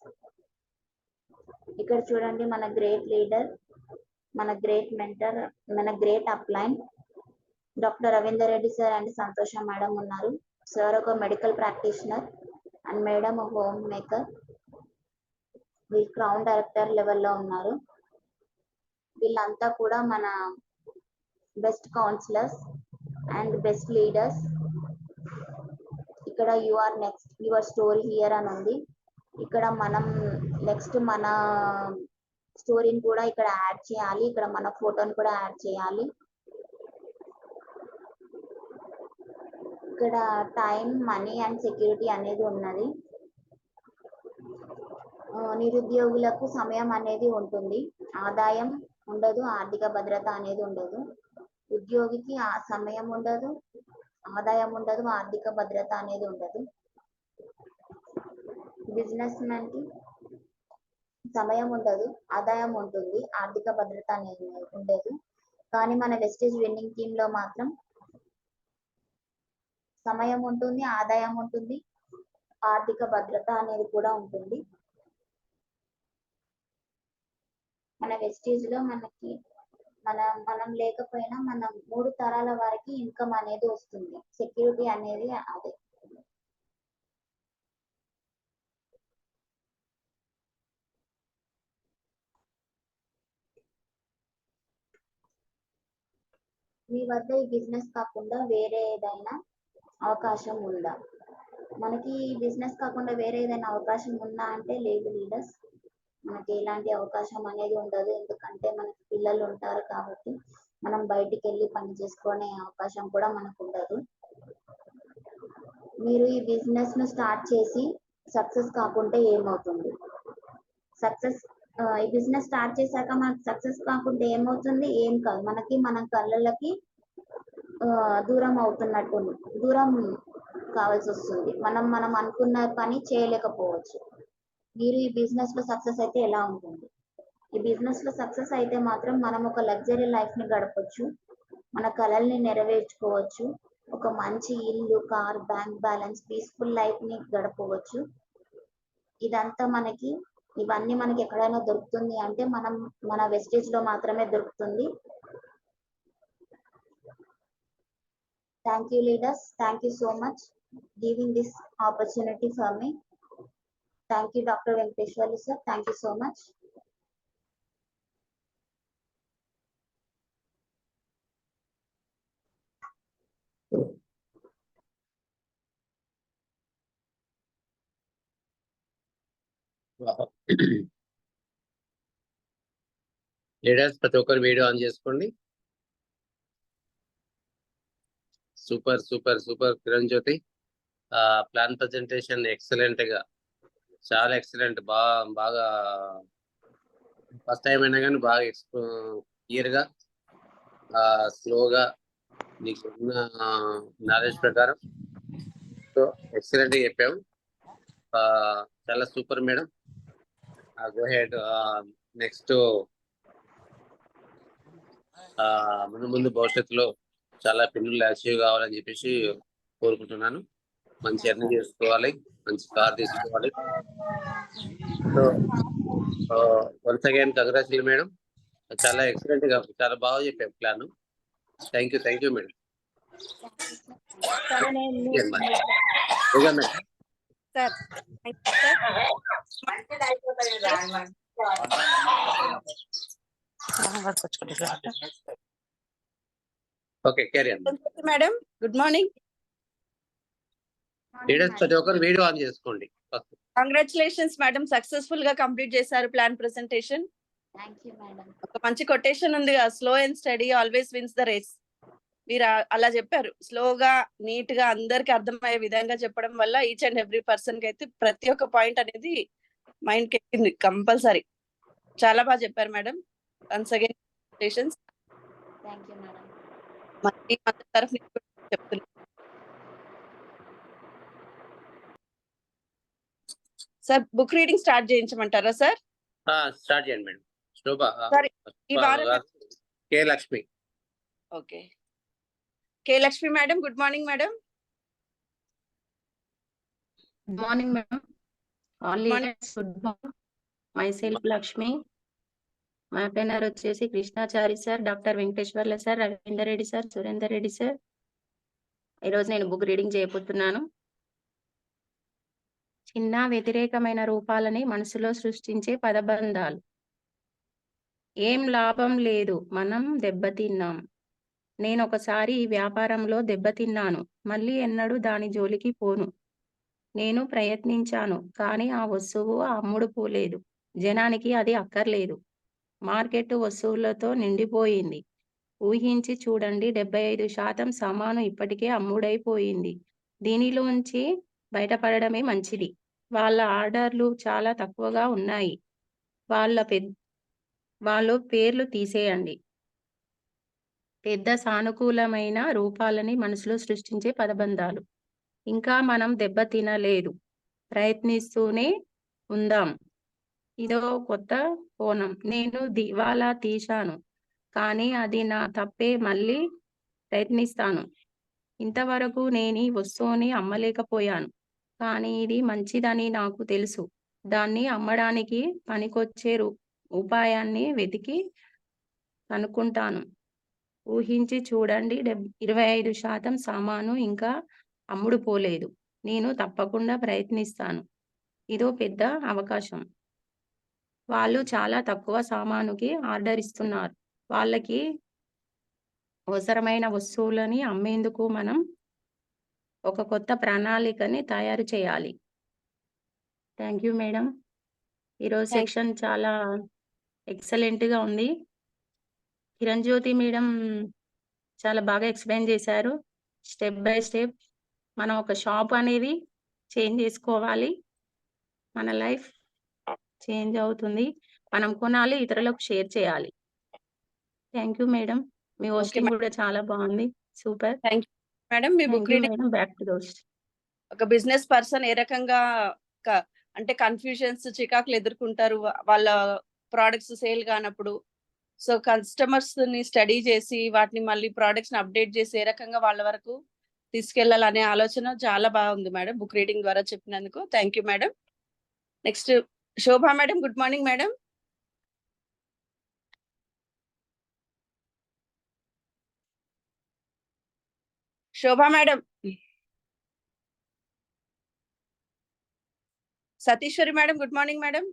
ఇక్కడ చూడండి మన గ్రేట్ లీడర్, మన గ్రేట్ మెంటర్, మన great upline doctor Ravinder Reddy sir and Santosha madam ఉన్నారు. సార్ ఒక మెడికల్ ప్రాక్టీషనర్ అండ్ మేడం ఒక హోమ్ మేకర్. వీళ్ళు క్రౌన్ డైరెక్టర్ లెవెల్లో ఉన్నారు. వీళ్ళంతా కూడా మన best counsellors and best leaders. ఇక్కడ you are next, your story here అని ఉంది. ఇక్కడ మనం నెక్స్ట్ మన స్టోరీని కూడా ఇక్కడ యాడ్ చేయాలి, ఇక్కడ మన ఫోటోని కూడా యాడ్ చేయాలి. ఇక్కడ టైం, మనీ అండ్ సెక్యూరిటీ అనేది ఉన్నది. నిరుద్యోగులకు సమయం అనేది ఉంటుంది, ఆదాయం ఉండదు, ఆర్థిక భద్రత అనేది ఉండదు. ఉద్యోగికి ఆ సమయం ఉండదు, ఆదాయం ఉండదు, ఆర్థిక భద్రత అనేది ఉండదు. బిజినెస్ మ్యాన్ కి సమయం ఉండదు, ఆదాయం ఉంటుంది, ఆర్థిక భద్రత అనేది ఉండదు. కానీ మన వెస్టేజ్ విన్నింగ్ టీమ్ లో మాత్రం సమయం ఉంటుంది, ఆదాయం ఉంటుంది, ఆర్థిక భద్రత అనేది కూడా ఉంటుంది. మన వెస్టేజ్ లో మనకి మనం లేకపోయినా మన 3 తరాల వారికి ఇన్కమ్ అనేది వస్తుంది. సెక్యూరిటీ అనేది అదే. మీ వద్ద ఈ బిజినెస్ కాకుండా వేరే ఏదైనా అవకాశం ఉందా? మనకి ఈ బిజినెస్ కాకుండా వేరే ఏదైనా అవకాశం ఉందా అంటే లేదు లీడర్స్, మనకి ఎలాంటి అవకాశం అనేది ఉండదు. ఎందుకంటే మనకి పిల్లలు ఉంటారు కాబట్టి మనం బయటికి వెళ్ళి పని చేసుకునే అవకాశం కూడా మనకు ఉండదు. మీరు ఈ బిజినెస్ ను స్టార్ట్ చేసి సక్సెస్ కాకుంటే ఏమవుతుంది? ఈ బిజినెస్ స్టార్ట్ చేశాక మనకు సక్సెస్ కాకుంటే ఏమవుతుంది? ఏం కాదు, మనకి మన కళ్ళకి దూరం అవుతున్నట్టు, దూరం కావాల్సి వస్తుంది. మనం అనుకున్న పని చేయలేకపోవచ్చు. మీరు ఈ బిజినెస్ లో సక్సెస్ అయితే ఎలా ఉంటుంది? ఈ బిజినెస్ లో సక్సెస్ అయితే మాత్రం మనం ఒక లగ్జరీ లైఫ్ ని గడపొచ్చు, మన కలల్ని నెరవేర్చుకోవచ్చు, ఒక మంచి ఇల్లు, car, bank balance, peaceful life ని గడపవచ్చు. ఇవన్నీ మనకి ఎక్కడైనా దొరుకుతుంది అంటే మన వెస్టేజ్ లో మాత్రమే దొరుకుతుంది. Thank you leaders, thank you so much giving this opportunity for me. Thank you doctor Venkateswarlu sir, thank you so much. Leaders ప్రతి ఒక్కరు వీడియో ఆన్ చేసుకోండి. Super super super Kiran Jyothi, plan presentation excellent గా, చాలా ఎక్సలెంట్. బాగా ఫస్ట్ టైం అయినా కానీ బాగా క్లియర్ గా, స్లోగా, నీకు ఉన్న నాలెడ్జ్ ప్రకారం సో ఎక్సలెంట్ గా చెప్పాము. చాలా super madam. Go head. Next ముందు భవిష్యత్తులో చాలా పిల్లలు అచీవ్ కావాలని చెప్పేసి కోరుకుంటున్నాను. మంచి ఎర్నింగ్ చేసుకోవాలి, మంచి కార్ తీసుకోవాలి. So once again congratulation madam, చాలా ఎక్సలెంట్ గా, చాలా బాగా చెప్పారు plan. Thank you madam. Okay, carry on madam. Good morning leaders, ప్రతి ఒక్కరు వీడియో ఆన్ చేసుకోండి. కంగ్రాచులేషన్స్ మేడం, సక్సెస్ఫుల్ గా కంప్లీట్ చేశారు plan presentation. Thank you madam. ఒక మంచి కొటేషన్ ఉంది, slow and steady always wins the race. మీరు అలా చెప్పారు, స్లోగా నీట్ గా అందరికి అర్థమయ్యే విధంగా చెప్పడం వల్ల ఈచ్ అండ్ ఎవ్రీ పర్సన్ కి అయితే ప్రతి ఒక్క పాయింట్ అనేది మైండ్ కి ఎక్కింది కంపల్సరీ. చాలా బాగా చెప్పారు madam. Once again congratulations. Thank you madam. మళ్ళీ మన తరఫు నుంచి చెప్తున్నాను సార్. బుక్ రీడింగ్ స్టార్ట్ చేయించమంటారా సార్? స్టార్ట్ చేయండి మేడం. శోభ, సరే ఈ వారం K Lakshmi. Okay, K Lakshmi madam. Good morning madam. Good morning madam. All leaders good morning. Myself Lakshmi. మా ట్రైనర్ వచ్చేసి Krishnachari sir, doctor Venkateswarla sir, Ravinder Reddy sir, Surender Reddy sir. ఈరోజు నేను బుక్ రీడింగ్ చేయబోతున్నాను. చిన్న వ్యతిరేకమైన రూపాలని మనసులో సృష్టించే పదబంధాలు. ఏం లాభం లేదు, మనం దెబ్బతిన్నాం. నేను ఒకసారి ఈ వ్యాపారంలో దెబ్బతిన్నాను, మళ్ళీ ఎన్నడూ దాని జోలికి పోను. నేను ప్రయత్నించాను, కానీ ఆ వస్తువు అమ్ముడు పోలేదు. జనానికి అది అక్కర్లేదు. మార్కెట్ వస్తువులతో నిండిపోయింది. ఊహించి చూడండి, 75% సామాను ఇప్పటికే అమ్ముడైపోయింది. దీనిలోంచి బయటపడడమే మంచిది. వాళ్ళ ఆర్డర్లు చాలా తక్కువగా ఉన్నాయి. వాళ్ళ పేర్లు తీసేయండి. పెద్ద సానుకూలమైన రూపాలని మనసులో సృష్టించే పదబంధాలు. ఇంకా మనం దెబ్బతినలేదు. ప్రయత్నిస్తూనే ఉందాం. ఇదో కొత్త కోణం. నేను దివాలా తీశాను, కానీ అది నా తప్పే. మళ్ళీ ప్రయత్నిస్తాను. ఇంతవరకు నేను ఈ వస్తువుని అమ్మలేకపోయాను, కానీ ఇది మంచిదని నాకు తెలుసు. దాన్ని అమ్మడానికి పనికొచ్చే ఉపాయాన్ని వెతికి కనుక్కుంటాను. ఊహించి చూడండి, 25% సామాను ఇంకా అమ్ముడు పోలేదు. నేను తప్పకుండా ప్రయత్నిస్తాను. ఇదో పెద్ద అవకాశం. వాళ్ళు చాలా తక్కువ సామానుకి ఆర్డర్ ఇస్తున్నారు. వాళ్ళకి అవసరమైన వస్తువులని అమ్మేందుకు మనం ఒక కొత్త ప్రణాళికని తయారు చేయాలి. Thank you madam. ఈరోజు సెక్షన్ చాలా ఎక్సలెంట్గా ఉంది. కిరణ్ జ్యోతి మేడం చాలా బాగా ఎక్స్ప్లెయిన్ చేశారు. స్టెప్ బై స్టెప్ మనం ఒక షాప్ అనేది చేంజ్ చేసుకోవాలి. మన లైఫ్ చేంజ్ అవుతుంది. మనం కొనాలి, ఇతరులకు షేర్ చేయాలి. Thank you madam. Me hosting కూడా చాలా బాగుంది. Super. Thank you madam. Me book reading madam. Back to the host. ఒక బిజినెస్ పర్సన్ ఏ రకంగా అంటే కన్ఫ్యూజన్స్, చికాకులు ఎదుర్కొంటారు వాళ్ళ ప్రోడక్ట్స్ సేల్ కానప్పుడు. సో కస్టమర్స్ ని స్టడీ చేసి వాటిని మళ్ళీ ప్రోడక్ట్స్ ని అప్డేట్ చేసి ఏ రకంగా వాళ్ళ వరకు తీసుకెళ్లాలనే ఆలోచన చాలా బాగుంది మేడం. బుక్ రీడింగ్ ద్వారా చెప్పినందుకు thank you madam. Next Shobha madam. Good morning madam. Shobha madam. Satishwari madam. Good morning madam.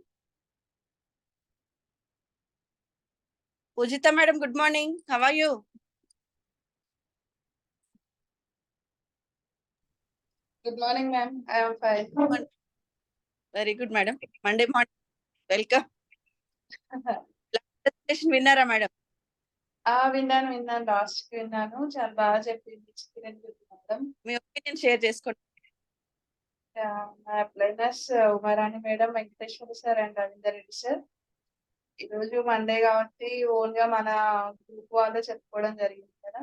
Pujitha madam. Good morning. How are you? Good morning, ma'am. I am fine. Very good madam. Monday morning welcome. విన్నారా మేడం? విన్నాను లాస్ట్ కి విన్నాను. చాలా బాగా చెప్పింది మేడం. మీ ఒపీనియన్ షేర్ చేసుకోండి. మా upliners Uma Rani madam, Venkateswara sir and Ravinder Reddy sir. ఈరోజు మండే కాబట్టి ఓన్ గా మన గ్రూప్ వాళ్ళే చెప్పుకోవడం జరిగింది కదా.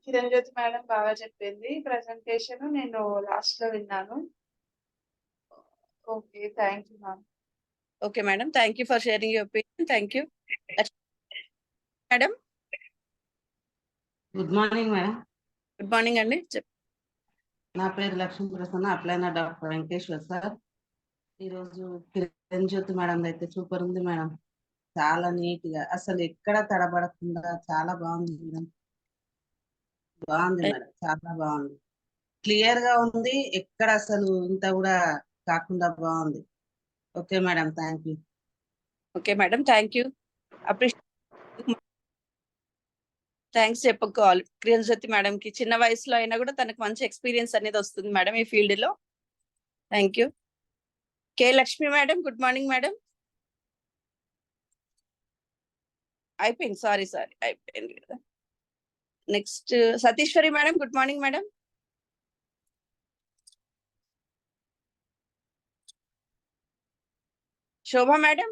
కిరణ్ జ్యోతి మేడం బాగా చెప్పింది. ప్రెసెంటేషన్ నేను లాస్ట్ లో విన్నాను. Okay, thank you ma'am. Okay madam. Thank you for sharing your opinion. Thank you madam. Good morning madam. Good morning అండి. నా పేరు లక్ష్మీ ప్రసన్న, అప్లైనర్ డాక్టర్ వెంకటేశ్వర్ సార్. ఈరోజు కిరణ్ జ్యోతి మేడం అయితే సూపర్ ఉంది మేడం. చాలా నీట్ గా, అసలు ఎక్కడ తడబడకుండా చాలా బాగుంది మేడం. బాగుంది మేడం, చాలా బాగుంది. క్లియర్ గా ఉంది, ఎక్కడ అసలు ఇంత కూడా కాకుండా బాగుంది. Okay madam, thank you. Okay madam, thank you. Appreciate thanks చెప్పుకోవాలి కిరణ్ జ్యోతి మేడం కి. చిన్న వయసులో అయినా కూడా తనకు మంచి ఎక్స్పీరియన్స్ అనేది వస్తుంది మేడం ఈ ఫీల్డ్ లో. Thank you. K Lakshmi madam. Good morning madam. అయిపోయింది, సారీ అయిపోయింది కదా. Next Satishwari madam. Good morning madam. Shobha madam.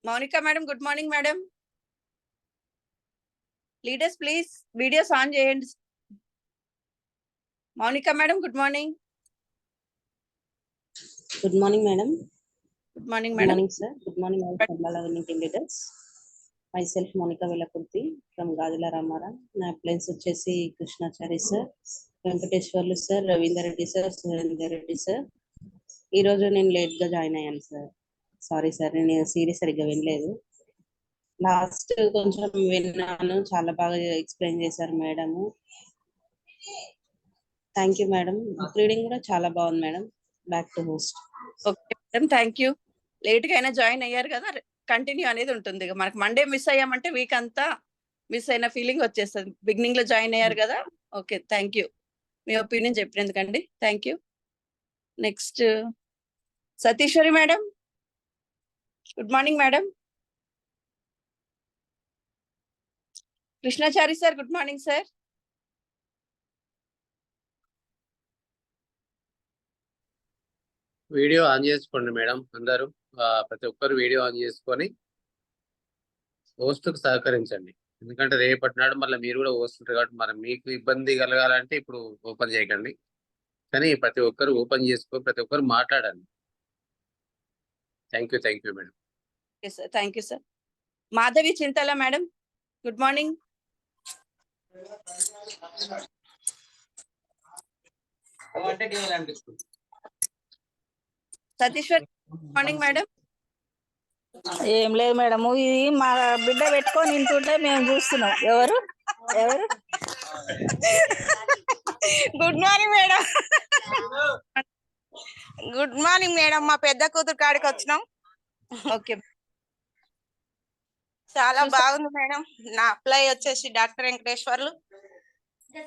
Mounika madam. Good morning madam. Leaders please videos on చేయండి. Mounika madam. Good morning. Good morning, madam. Good morning Good madam. morning, sir. Good morning, all Kabbalah learning team leaders. Myself, Monica Velakurti from Gadila Ramara. నా ప్లేస్ వచ్చేసి Krishnachari sir, Venkateswarlu sir, Ravinder Reddy sir, Surender Reddy sir. ఈరోజు నేను లేట్గా జాయిన్ అయ్యాను సార్. సారీ సార్, నేను సిరీస్ సరిగ్గా వినలేదు. లాస్ట్ కొంచెం విన్నాను, చాలా బాగా ఎక్స్ప్లెయిన్ చేశారు madam. Thank you madam. Book reading కూడా చాలా బాగుంది madam. Back to host. Okay madam, thank you. Late గా అయినా జాయిన్ అయ్యారు కదా, కంటిన్యూ అనేది ఉంటుంది. మనకు మండే మిస్ అయ్యామంటే వీక్ అంతా మిస్ అయిన ఫీలింగ్ వచ్చేస్తుంది. బిగినింగ్ లో జాయిన్ అయ్యారు కదా. ఓకే, థ్యాంక్ యూ మీ ఒపీనియన్ చెప్పినందుకండి. Thank you. Next Satishwari madam. Good morning madam. Krishnachari sir, good morning sir. Video on చేసుకోండి మేడం అందరూ. ప్రతి ఒక్కరు వీడియో ఆన్ చేసుకొని హోస్ట్కు సహకరించండి. ఎందుకంటే రేపటి నాడు మళ్ళీ మీరు కూడా వస్తుంటారు కాబట్టి మరి మీకు ఇబ్బంది కలగాలంటే ఇప్పుడు ఓపెన్ చేయకండి. కానీ ప్రతి ఒక్కరు ఓపెన్ చేసుకో, ప్రతి ఒక్కరు మాట్లాడండి. Thank you madam. Okay sir, thank you sir. Madhavi Chintala madam, good morning. Satishwar, good morning madam. ఏం లేదు మేడం, ఇది మా బిడ్డ పెట్టుకొని వింటుంటే మేము చూస్తున్నాం. ఎవరు ఎవరు good morning madam. Good morning madam. మా పెద్ద కూతురు కాడికి వచ్చినాం. ఓకే, చాలా బాగుంది మేడం. నా అప్లై వచ్చేసి డాక్టర్ వెంకటేశ్వర్లు.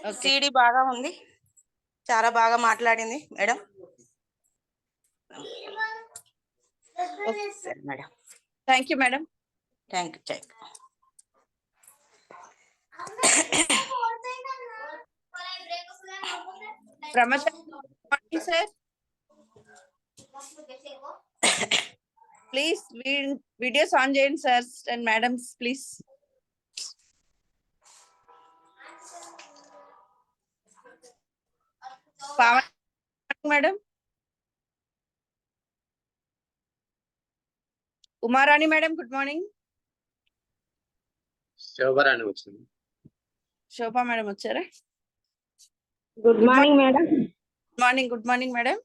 ఓకే, సిడి బాగా ఉంది, చాలా బాగా మాట్లాడింది madam. Madam thank you madam. Thank you. Brahmachari sir, please videos on చేయండి sir and madams please. Pavan madam. Umarani madam, good morning. Shobharani వచ్చింది. శోభా మేడం వచ్చారా? Good morning madam. Good morning madam.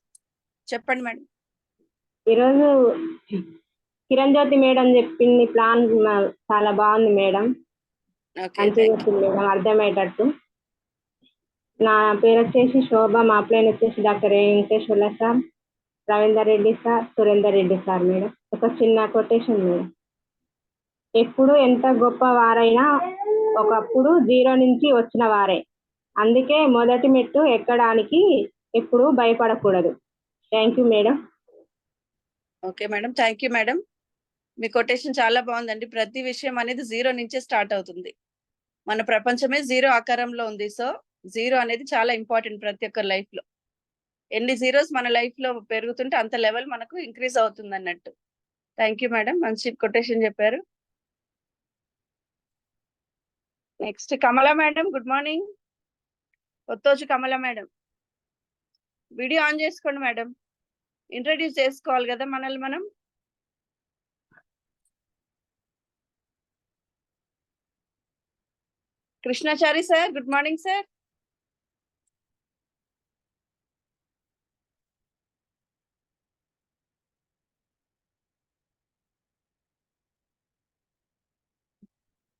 చెప్పండి మేడం. ఈరోజు కిరణ్ జ్యోతి మేడం చెప్పింది ప్లాన్ చాలా బాగుంది మేడం. మంచిగా చెప్పింది మేడం, అర్థమయ్యేటట్టు. నా పేరు వచ్చేసి శోభ, మా అప్లైన్ వచ్చేసి doctor Venkateswarla sir, Ravinder Reddy sir, Surender Reddy sir. Madam ఒక చిన్న కొటేషన్ మేడం. ఎప్పుడు ఎంత గొప్ప వారైనా ఒకప్పుడు 0 నుంచి వచ్చిన వారే. అందుకే మొదటి మెట్టు ఎక్కడానికి ఎప్పుడు భయపడకూడదు. Thank you madam. Okay madam, thank you madam. Me quotation చాలా బాగుందండి. ప్రతి విషయం అనేది 0 నుంచే స్టార్ట్ అవుతుంది. మన ప్రపంచమే 0 ఆకారంలో ఉంది. సో 0 అనేది చాలా ఇంపార్టెంట్ ప్రతి ఒక్కరి లైఫ్ లో. ఎన్ని జీరోస్ మన లైఫ్ లో పెరుగుతుంటే అంత లెవెల్ మనకు ఇంక్రీజ్ అవుతుంది అన్నట్టు. థ్యాంక్ యూ మేడం, మంచి కొటేషన్ చెప్పారు. Next Kamala madam, good morning. Kothoju Kamala madam, video on చేసుకోండి మేడం. ఇంట్రడ్యూస్ చేసుకోవాలి కదా మనల్ని మనం. Krishnachari sir, good morning sir.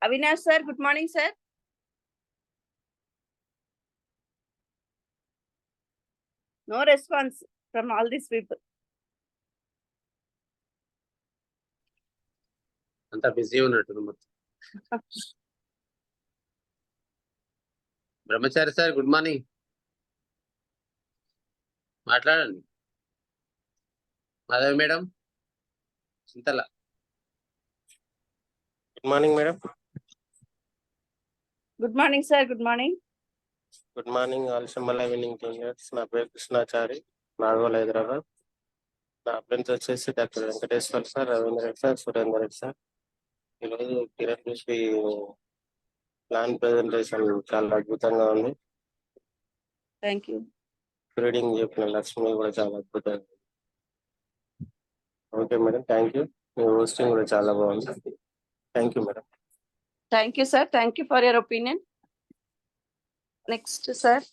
Avinash sir, good morning sir. No response from all these people. అంతా బిజీ ఉన్నట్టు మొత్తం. Brahmachari sir, good morning. మాట్లాడండి. Madhavi madam, Chintala. Good morning madam. Good morning sir, good morning. Good morning all Shambala winning teachers. నా పేరు కృష్ణాచారి, నాగోల్, హైదరాబాద్. నా ఫ్రెండ్స్ వచ్చేసి doctor Venkateshwar sir, Ravindra Reddy sir, Surender Reddy sir. ఈరోజు కిరణ్ జ్యోతి ప్లాన్ ప్రెజెంటేషన్ చాలా అద్భుతంగా ఉంది. Thank you. రీడింగ్ చెప్పిన లక్ష్మి కూడా చాలా అద్భుతంగా ఉంది. Okay madam, thank you. Me hosting కూడా చాలా బాగుంది. Thank you madam. Thank you sir, thank you for your opinion. Next sir.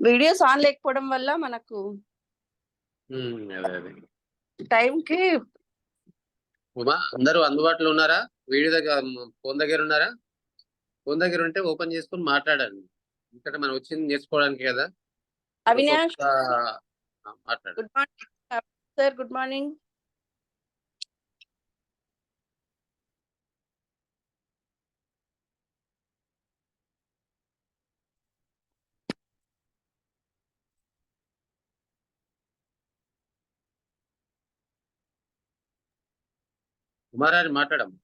Videos on లేకపోవడం వల్ల మనకు టైం కి. ఉమా, అందరూ అందుబాటులో ఉన్నారా? వీడియో దగ్గర, ఫోన్ దగ్గర ఉన్నారా? ఫోన్ దగ్గర ఉంటే ఓపెన్ చేసుకొని మాట్లాడండి. ఎందుకంటే మనం వచ్చింది నేర్చుకోవడానికి కదా. అవినాష్, మాట్లాడు. Good morning sir. Good morning. కుమారాన్ని మాట్లాడము.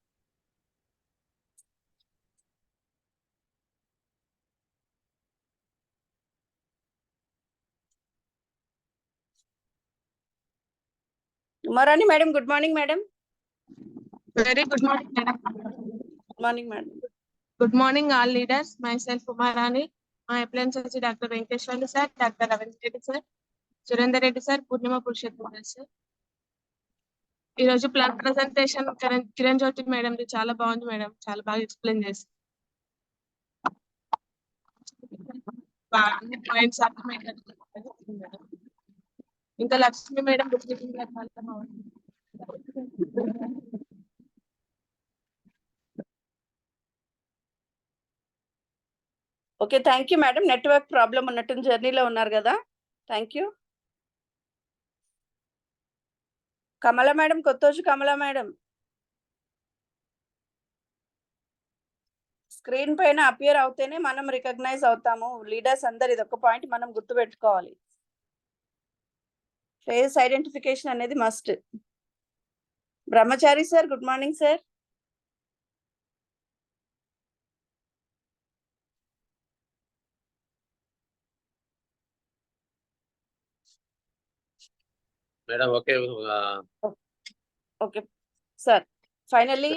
Umarani madam, good morning madam. Very good morning, madam. Good morning madam. Good morning, all leaders. Myself, Umarani. My appliance is Dr. Venkateshwarlu sir, Dr. Ravindra Reddy sir, Surendra Reddy sir, Purnima Purushottam sir. ఈ రోజు ప్లాన్ ప్రెజెంటేషన్ కిరణ్ జ్యోతి మేడం చాలా బాగుంది మేడం, చాలా బాగా ఎక్స్ప్లెయిన్ చేశారు. పాయింట్స్ అర్థమయ్యేటట్టు మేడం. ఇంకా లక్ష్మి మేడం బుక్ చాలా బాగుంది. Okay, thank you madam. Network problem ఉన్నట్టు జర్నీలో ఉన్నారు కదా. Thank you. Kamala madam, Kothoju Kamala madam. Screen పైన అపియర్ అవుతేనే మనం రికగ్నైజ్ అవుతాము. లీడర్స్ అందరు ఇది ఒక పాయింట్ మనం గుర్తుపెట్టుకోవాలి. ఫేస్ ఐడెంటిఫికేషన్ అనేది must. Brahmachari sir, good morning sir. Madam okay. Okay, sir. Finally,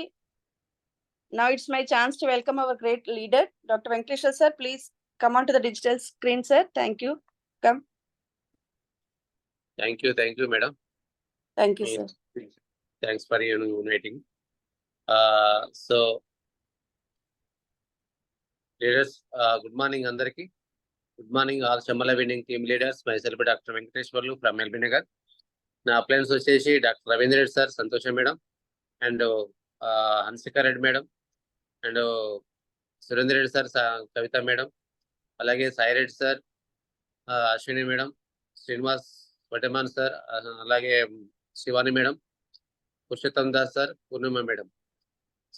now it's my chance to welcome our great leader, Dr. Venkateshwar sir. Please come on to the digital screen, sir. Thank you. Come. Thank you, madam. Thank you, sir. Thanks for your inviting. So, leaders, good morning, andarki. Good morning, all Shamala winning team leaders. Myself, Dr. Venkateshwarlu from LB Nagar. నా అప్లయన్స్ వచ్చేసి doctor Ravindra Reddy sir, Santosha madam, and Hansika Reddy madam, and Surender Reddy sir, Kavitha madam, అలాగే Sai Reddy sir, Ashwini madam, Srinivas Vataman sir, అలాగే Shivani madam, Purushottam Das sir, Purnima madam.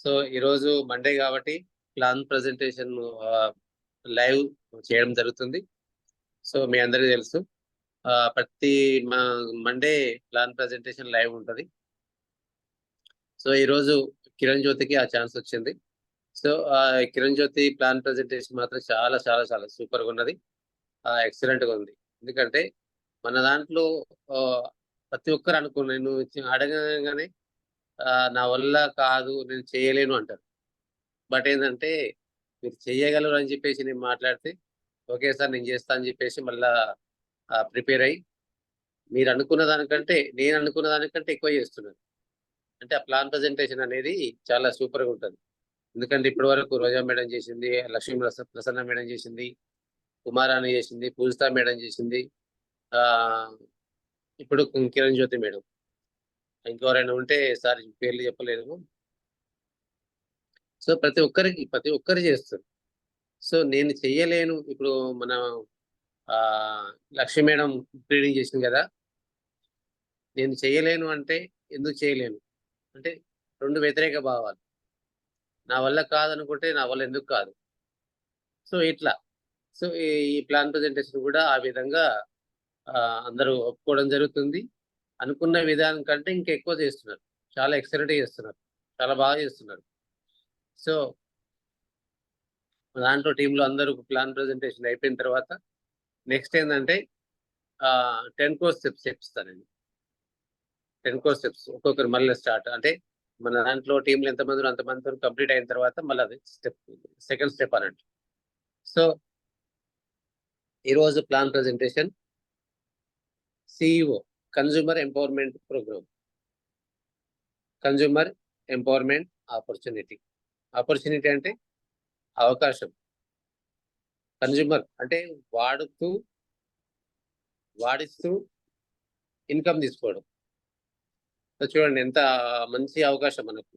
So ఈరోజు మండే కాబట్టి ప్లాన్ ప్రజెంటేషన్ లైవ్ చేయడం జరుగుతుంది. సో మీ అందరికీ తెలుసు, ప్రతి మండే ప్లాన్ ప్రజెంటేషన్ లైవ్ ఉంటుంది. సో ఈరోజు కిరణ్ జ్యోతికి ఆ ఛాన్స్ వచ్చింది. So Kiran Jyothi plan presentation మాత్రం చాలా చాలా చాలా సూపర్గా ఉన్నది, ఎక్సలెంట్గా ఉంది. ఎందుకంటే మన దాంట్లో ప్రతి ఒక్కరు అనుకున్న, నేను అడగగానే నా వల్ల కాదు, నేను చేయలేను అంటారు. బట్ ఏంటంటే మీరు చేయగలరు అని చెప్పేసి నేను మాట్లాడితే ఓకే సార్ నేను చేస్తా అని చెప్పేసి మళ్ళా ప్రిపేర్ అయ్యి మీరు అనుకున్న దానికంటే, నేను అనుకున్న దానికంటే ఎక్కువ చేస్తున్నాను. అంటే ఆ ప్లాన్ ప్రజెంటేషన్ అనేది చాలా సూపర్గా ఉంటుంది. ఎందుకంటే ఇప్పటి వరకు రోజా మేడం చేసింది, లక్ష్మీ ప్రసన్న మేడం చేసింది, కుమారాణి చేసింది, పూజితా మేడం చేసింది, ఇప్పుడు కిరణ్ జ్యోతి మేడం, ఇంకెవరైనా ఉంటే సార్ పేర్లు చెప్పలేను. సో ప్రతి ఒక్కరు చేస్తారు. సో నేను చెయ్యలేను, ఇప్పుడు మన లక్ష్మీ మేడం ట్రేడింగ్ చేసింది కదా, నేను చేయలేను అంటే ఎందుకు చేయలేను అంటే రెండు వ్యతిరేక భావాలు. నా వల్ల కాదనుకుంటే నా వల్ల ఎందుకు కాదు. సో ఇట్లా, సో ఈ ప్లాన్ ప్రజెంటేషన్ కూడా ఆ విధంగా అందరూ ఒప్పుకోవడం జరుగుతుంది. అనుకున్న విధానం కంటే ఇంకా ఎక్కువ చేస్తున్నారు, చాలా ఎక్సలెంట్గా చేస్తున్నారు, చాలా బాగా చేస్తున్నారు. సో దాంట్లో టీంలో అందరూ ప్లాన్ ప్రజెంటేషన్ అయిపోయిన తర్వాత నెక్స్ట్ ఏంటంటే 10 కోర్స్ స్టెప్స్ చెప్తానండి. 10 కోర్స్ స్టెప్స్ ఒక్కొక్కరు మళ్ళీ స్టార్ట్, అంటే మన దాంట్లో టీంలో ఎంతమంది అంతమంది కంప్లీట్ అయిన తర్వాత మళ్ళీ అది సెకండ్ స్టెప్ అన్నట్టు. సో ఈరోజు plan presentation CEO, consumer empowerment programme. Consumer empowerment opportunity. Opportunity అంటే అవకాశం, కన్జ్యూమర్ అంటే వాడిస్తూ ఇన్కమ్ తీసుకోవడం. సో చూడండి ఎంత మంచి అవకాశం మనకు.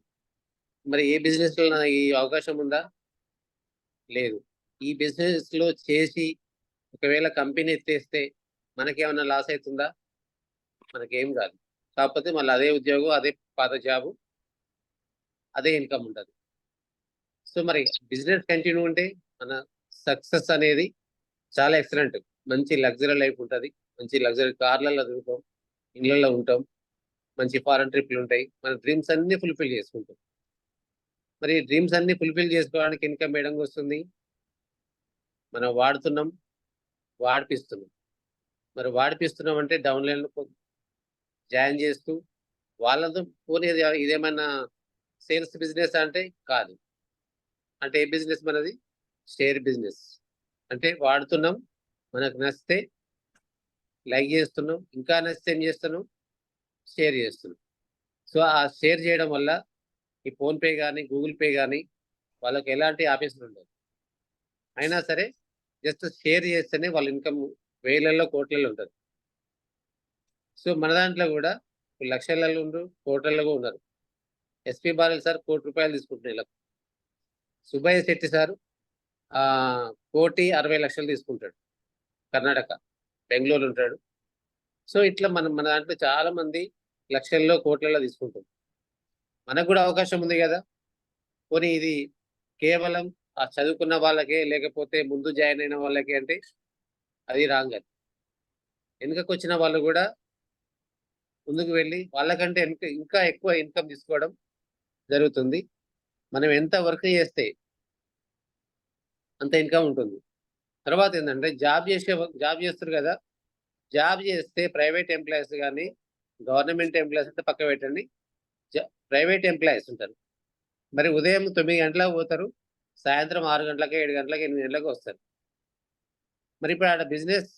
మరి ఏ బిజినెస్లో ఈ అవకాశం ఉందా? లేదు. ఈ బిజినెస్లో చేసి ఒకవేళ కంపెనీ ఎత్తేస్తే మనకేమన్నా లాస్ అవుతుందా? మనకేం కాదు. కాకపోతే మళ్ళీ అదే ఉద్యోగం, అదే పాత జాబు, అదే ఇన్కమ్ ఉంటుంది. సో మరి బిజినెస్ కంటిన్యూ ఉంటే మన సక్సెస్ అనేది చాలా ఎక్సలెంట్. మంచి లగ్జరీ లైఫ్ ఉంటుంది, మంచి లగ్జరీ కార్లలో తిరుగుతాం, ఇళ్ళల్లో ఉంటాం, మంచి ఫారెన్ ట్రిప్లు ఉంటాయి, మన డ్రీమ్స్ అన్ని ఫుల్ఫిల్ చేసుకుంటాం. మరి డ్రీమ్స్ అన్ని ఫుల్ఫిల్ చేసుకోవడానికి ఇన్కమ్ వేయడం వస్తుంది, మనం వాడుతున్నాం, వాడిపిస్తున్నాం. మరి వాడిపిస్తున్నాం అంటే డౌన్లైన్లో జాయిన్ చేస్తూ వాళ్ళతో పోనీ ఇదేమన్నా సేల్స్ బిజినెస్ అంటే కాదు. అంటే ఏ బిజినెస్ మనది? Share business. అంటే వాడుతున్నాం, మనకు నచ్చితే లైక్ చేస్తున్నాం, ఇంకా నచ్చితే ఏం చేస్తున్నాం? షేర్ చేస్తున్నాం. సో ఆ షేర్ చేయడం వల్ల ఈ ఫోన్పే కానీ గూగుల్ పే కానీ వాళ్ళకి ఎలాంటి ఆఫీసులు ఉండవు. అయినా సరే జస్ట్ షేర్ చేస్తేనే వాళ్ళ ఇన్కమ్ వేలల్లో కోట్లలో ఉంటుంది. సో మన దాంట్లో కూడా లక్షలలో ఉండరు, కోట్లలో ఉన్నారు. ఎస్పీ బాలల్ సార్ ₹1,00,00,000 తీసుకుంటున్నారు. సుబ్బయ్య శెట్టి సార్ 1,60,00,000 తీసుకుంటాడు. కర్ణాటక, బెంగళూరు ఉంటాడు. సో ఇట్లా మన దాంట్లో చాలా మంది లక్షల్లో కోట్లలో తీసుకుంటాం. మనకు కూడా అవకాశం ఉంది కదా. పోనీ ఇది కేవలం ఆ చదువుకున్న వాళ్ళకే, లేకపోతే ముందు జాయిన్ అయిన వాళ్ళకే అంటే అది రాంగ్. అది వెనుకకు వచ్చిన వాళ్ళు కూడా ముందుకు వెళ్ళి వాళ్ళకంటే ఇంకా ఎక్కువ ఇన్కమ్ తీసుకోవడం జరుగుతుంది. మనం ఎంత వర్క్ చేస్తే అంత ఇన్కమ్ ఉంటుంది. తర్వాత ఏంటంటే జాబ్ చేస్తారు కదా. జాబ్ చేస్తే ప్రైవేట్ ఎంప్లాయీస్ కానీ గవర్నమెంట్ ఎంప్లాయీస్ అంటే పక్క పెట్టండి. ప్రైవేట్ ఎంప్లాయీస్ ఉంటారు. మరి ఉదయం 9 గంటలకు పోతారు, సాయంత్రం 6 గంటలకి, 7 గంటలకి, 8 గంటలకు వస్తారు. మరి ఇప్పుడు ఆడ బిజినెస్,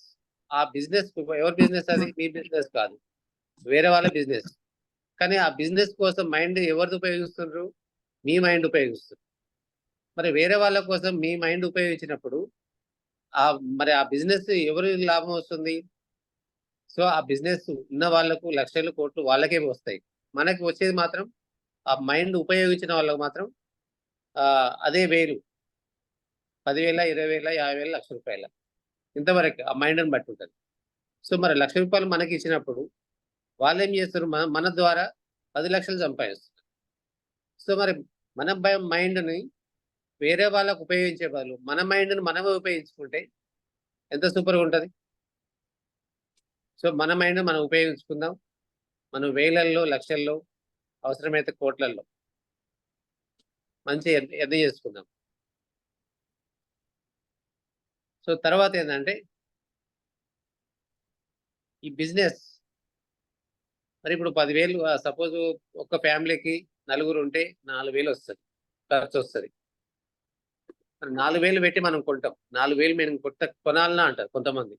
ఆ బిజినెస్ ఎవరి బిజినెస్? అది మీ బిజినెస్ కాదు, వేరే వాళ్ళ బిజినెస్. కానీ ఆ బిజినెస్ కోసం మైండ్ ఎవరిది ఉపయోగిస్తున్నారు? మీ మైండ్ ఉపయోగిస్తారు. మరి వేరే వాళ్ళ కోసం మీ మైండ్ ఉపయోగించినప్పుడు మరి ఆ బిజినెస్ ఎవరి లాభం వస్తుంది? సో ఆ బిజినెస్ ఉన్న వాళ్ళకు లక్షలు కోట్లు వాళ్ళకే వస్తాయి. మనకి వచ్చేది మాత్రం ఆ మైండ్ ఉపయోగించిన వాళ్ళకు మాత్రం అదే వేలు, 10,000, 20,000, 50,000, ₹1,00,000 ఇంతవరకు ఆ మైండ్ని బట్టి ఉంటుంది. సో మరి ₹1,00,000 మనకి ఇచ్చినప్పుడు వాళ్ళు ఏం చేస్తారు? మన ద్వారా 10 లక్షలు సంపాదిస్తారు. సో మరి మన మైండ్ని వేరే వాళ్ళకు ఉపయోగించే బదులు మన మైండ్ని మనమే ఉపయోగించుకుంటే ఎంత సూపర్గా ఉంటుంది. సో మన మైండ్ మనం ఉపయోగించుకుందాం. మనం వేలల్లో, లక్షల్లో, అవసరమైతే కోట్లల్లో మంచి ఎర్న్ చేసుకుందాం. సో తర్వాత ఏంటంటే ఈ బిజినెస్ మరి ఇప్పుడు 10,000 సపోజ్ ఒక ఫ్యామిలీకి నలుగురు ఉంటే 4,000 వస్తుంది, ఖర్చు వస్తుంది. 4,000 పెట్టి మనం కొంటాం. 4,000 మేము కొనాలన్నా అంటారు కొంతమంది.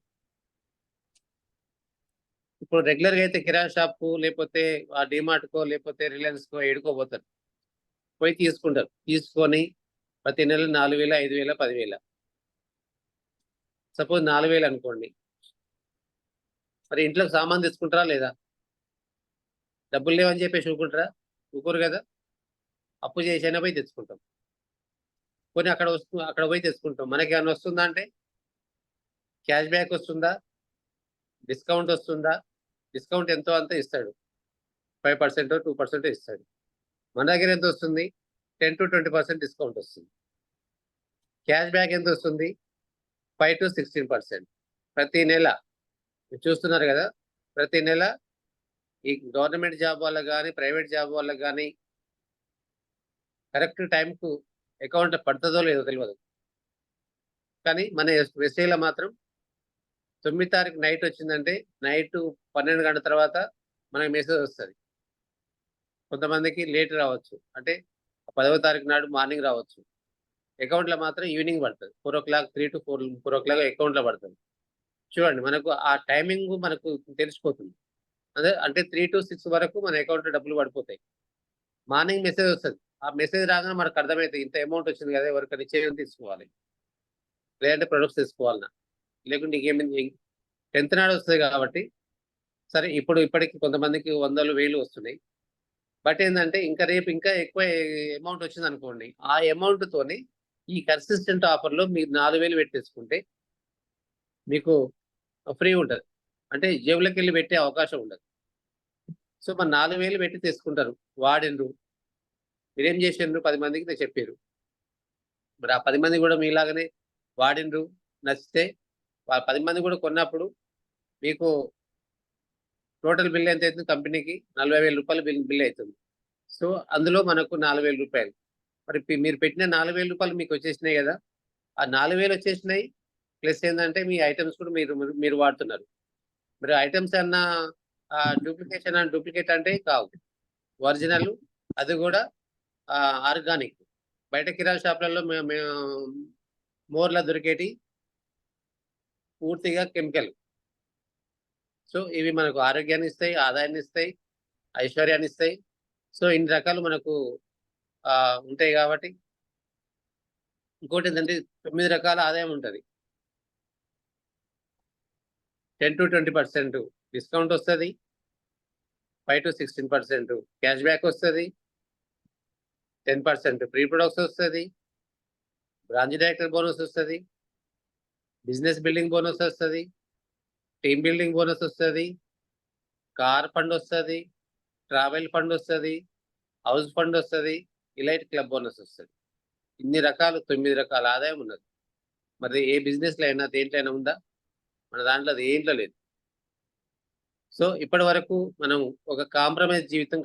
ఇప్పుడు రెగ్యులర్గా అయితే కిరాణా షాప్కు, లేకపోతే ఆ డిమార్ట్కో, లేకపోతే రిలయన్స్కో ఏడుకోపోతారు, పోయి తీసుకుంటారు. తీసుకొని ప్రతి నెల 4,000, 5,000, 10,000. సపోజ్ 4,000 అనుకోండి. మరి ఇంట్లోకి సామాన్ తీసుకుంటారా లేదా? డబ్బులు లేవని చెప్పేసి ఊరుకోరు కదా. అప్పు చేసైనా పోయి తెచ్చుకుంటాం. కొన్ని అక్కడ పోయి తెచ్చుకుంటాం. మనకి ఏమైనా వస్తుందా అంటే క్యాష్ బ్యాక్ వస్తుందా, డిస్కౌంట్ వస్తుందా? డిస్కౌంట్ ఎంతో అంత ఇస్తాడు, 5%, 2% ఇస్తాడు. మన దగ్గర ఎంత వస్తుంది? 10 to 20% డిస్కౌంట్ వస్తుంది. క్యాష్ బ్యాక్ ఎంత వస్తుంది? 5 to 16%. ప్రతి నెల మీరు చూస్తున్నారు కదా, ప్రతి నెల ఈ గవర్నమెంట్ జాబ్ వాళ్ళకి కానీ, ప్రైవేట్ జాబ్ వాళ్ళకి కానీ కరెక్ట్ టైంకు అకౌంట్ పడుతుందో లేదో తెలియదు. కానీ మన ఎస్ఐలో మాత్రం 9వ తారీఖు నైట్ వచ్చిందంటే నైట్ 12 గంటల తర్వాత మనకి మెసేజ్ వస్తుంది. కొంతమందికి లేట్ రావచ్చు, అంటే 10వ తారీఖు నాడు మార్నింగ్ రావచ్చు. అకౌంట్లో మాత్రం ఈవినింగ్ పడుతుంది. 4 o'clock, 3 to 4 o'clock అకౌంట్లో పడుతుంది. చూడండి, మనకు ఆ టైమింగ్ మనకు తెలిసిపోతుంది. అదే అంటే 3 to 6 వరకు మన అకౌంట్లో డబ్బులు పడిపోతాయి. మార్నింగ్ మెసేజ్ వస్తుంది. ఆ మెసేజ్ రాగానే మనకు అర్థమవుతుంది, ఇంత అమౌంట్ వచ్చింది కదా, ఎవరికైనా చేయని తీసుకోవాలి, లేదంటే ప్రొడక్ట్స్ తీసుకోవాలన్నా, లేకుంటే ఇంకేమైంది 10th నాడు వస్తుంది కాబట్టి సరే. ఇప్పటికి కొంతమందికి 100,000, 1,000 వస్తున్నాయి. బట్ ఏంటంటే ఇంకా రేపు ఇంకా ఎక్కువ అమౌంట్ వచ్చింది అనుకోండి, ఆ అమౌంట్తోని ఈ కన్సిస్టెంట్ ఆఫర్లో మీరు 4,000 పెట్టేసుకుంటే మీకు ఫ్రీ ఉంటుంది. అంటే జేబులోకి వెళ్ళి పెట్టే అవకాశం ఉండదు. సో మరి 4,000 పెట్టి తీసుకుంటారు, వాడిండ్రు, మీరేం చేసిండ్రు 10 మందికి చెప్పారు. మరి ఆ 10 మంది కూడా మీలాగనే వాడిండ్రు, నచ్చితే 10 మంది కూడా కొన్నప్పుడు మీకు టోటల్ బిల్ ఎంత అవుతుంది? కంపెనీకి 40,000 రూపాయలు బిల్ అవుతుంది. సో అందులో మనకు 4,000 రూపాయలు. మరి మీరు పెట్టిన 4,000 రూపాయలు మీకు వచ్చేసినాయి కదా. ఆ 4,000 వచ్చేసినాయి, ప్లస్ ఏంటంటే మీ ఐటమ్స్ కూడా మీరు వాడుతున్నారు. మరి ఐటమ్స్ అన్నా డూప్లికేట్ అంటే కావు, ఒరిజినల్, అది కూడా ఆర్గానిక్. బయట కిరాణా షాపులలో మోర్లా దొరికేటి పూర్తిగా కెమికల్. సో ఇవి మనకు ఆరోగ్యాన్ని ఇస్తాయి, ఆదాయాన్ని ఇస్తాయి, ఐశ్వర్యాన్ని ఇస్తాయి. సో ఇన్ని రకాలు మనకు ఉంటాయి కాబట్టి. ఇంకోటి ఏంటంటే 9 రకాల ఆదాయం ఉంటుంది. 10 to 20% డిస్కౌంట్ వస్తుంది, 5 to 16% క్యాష్ బ్యాక్ వస్తుంది, 10% ఫ్రీ ప్రొడక్ట్స్ వస్తుంది, బ్రాంచ్ డైరెక్టర్ బోనస్ వస్తుంది, బిజినెస్ బిల్డింగ్ బోనస్ వస్తుంది, టీమ్ బిల్డింగ్ బోనస్ వస్తుంది, కార్ ఫండ్ వస్తుంది, ట్రావెల్ ఫండ్ వస్తుంది, హౌస్ ఫండ్ వస్తుంది, ఇలైట్ క్లబ్ బోనస్ వస్తుంది. ఇన్ని రకాలు 9 రకాల ఆదాయం ఉన్నది. మరి ఏ బిజినెస్లో అయినా దేంట్లైనా ఉందా? మన దాంట్లో అది ఏంట్లో లేదు. సో ఇప్పటి వరకు మనం ఒక కాంప్రమైజ్ జీవితం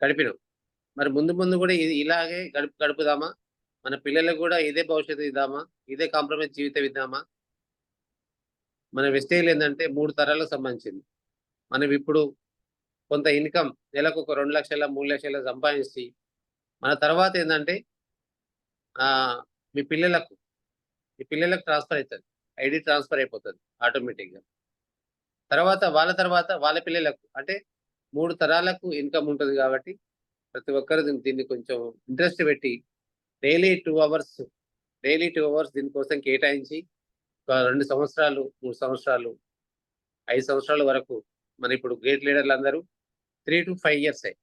గడిపినాం. మరి ముందు కూడా ఇలాగే గడుపుదామా? మన పిల్లలకు కూడా ఇదే భవిష్యత్తు ఇద్దామా? ఇదే కాంప్రమైజ్ జీవితం ఇద్దామా? మన వెస్టేజ్ ఏంటంటే 3 తరాలకు సంబంధించింది. మనం ఇప్పుడు కొంత ఇన్కమ్ నెలకు ఒక 2 లక్షల 3 లక్షల సంపాదించి, మన తర్వాత ఏంటంటే మీ పిల్లలకు ట్రాన్స్ఫర్ అవుతుంది, ఐడి ట్రాన్స్ఫర్ అయిపోతుంది ఆటోమేటిక్గా. తర్వాత వాళ్ళ పిల్లలకు, అంటే 3 తరాలకు ఇన్కమ్ ఉంటుంది. కాబట్టి ప్రతి ఒక్కరు దీన్ని కొంచెం ఇంట్రెస్ట్ పెట్టి డైలీ 2 అవర్స్ దీనికోసం కేటాయించి 2 సంవత్సరాలు, 3 సంవత్సరాలు, 5 సంవత్సరాల వరకు మన ఇప్పుడు గ్రేట్ లీడర్లు అందరూ 3 to 5 years అయ్యి.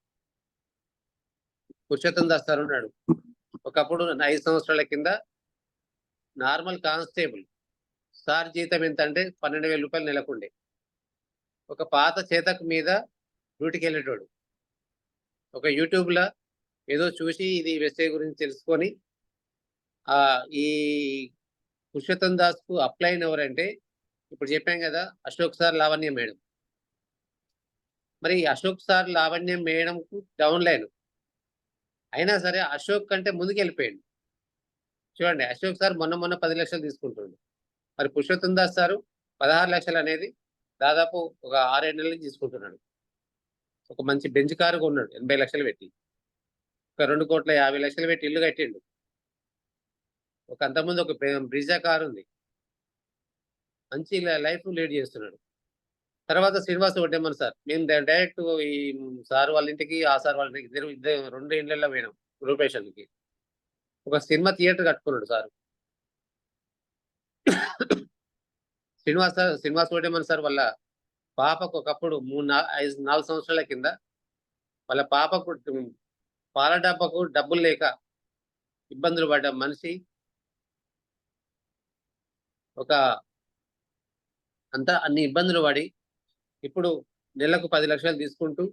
పురుషోత్తం దాస్ సార్ ఉన్నాడు, ఒకప్పుడు 5 సంవత్సరాల కింద నార్మల్ కానిస్టేబుల్ సార్ జీతం ఎంత అంటే 12,000 రూపాయలు నెలకుండే. ఒక పాత చేతకు మీద డ్యూటీకి వెళ్ళేటోడు. ఒక యూట్యూబ్లో ఏదో చూసి ఇది వెస్టేజ్ గురించి తెలుసుకొని ఈ పురుషోత్తం దాస్కు అప్లైన్ ఎవరంటే ఇప్పుడు చెప్పాం కదా, అశోక్ సార్, లావణ్య మేడం. మరి అశోక్ సార్, లావణ్య మేడంకు డౌన్ లైన్ అయినా సరే అశోక్ కంటే ముందుకు వెళ్ళిపోయాడు. చూడండి, అశోక్ సార్ మొన్న 10 లక్షలు తీసుకుంటుండు. మరి పురుషోత్తం దాస్ సారు 16 లక్షలు అనేది దాదాపు ఒక 6-7 నెలలు తీసుకుంటున్నాడు. ఒక మంచి బెంచ్ కారు కొన్నాడు 80 లక్షలు పెట్టి. ఒక 2,50,00,000 పెట్టి ఇల్లు కట్టిండు. ఒక అంతకుముందు ఒక బ్రిజా కారు ఉంది. మంచి లైఫ్ లీడ్ చేస్తున్నాడు. తర్వాత శ్రీనివాస్ వడ్డేమన్ సార్, మేము డైరెక్ట్ ఈ సార్ వాళ్ళ ఇంటికి, ఆ సార్ వాళ్ళ ఇంటికి ఇద్దరు 2 ఇండ్లలో పోయినాం రూపేషన్కి. ఒక సినిమా థియేటర్ కట్టుకున్నాడు సార్. శ్రీనివాస్ వడ్డేమన్ సార్ వాళ్ళ పాపకు ఒకప్పుడు 4 సంవత్సరాల కింద వాళ్ళ పాపకు పాల డబ్బాకు డబ్బులు లేక ఇబ్బందులు పడ్డ మనిషి. అన్ని ఇబ్బందులు పడి ఇప్పుడు నెలకు 10 లక్షలు తీసుకుంటూ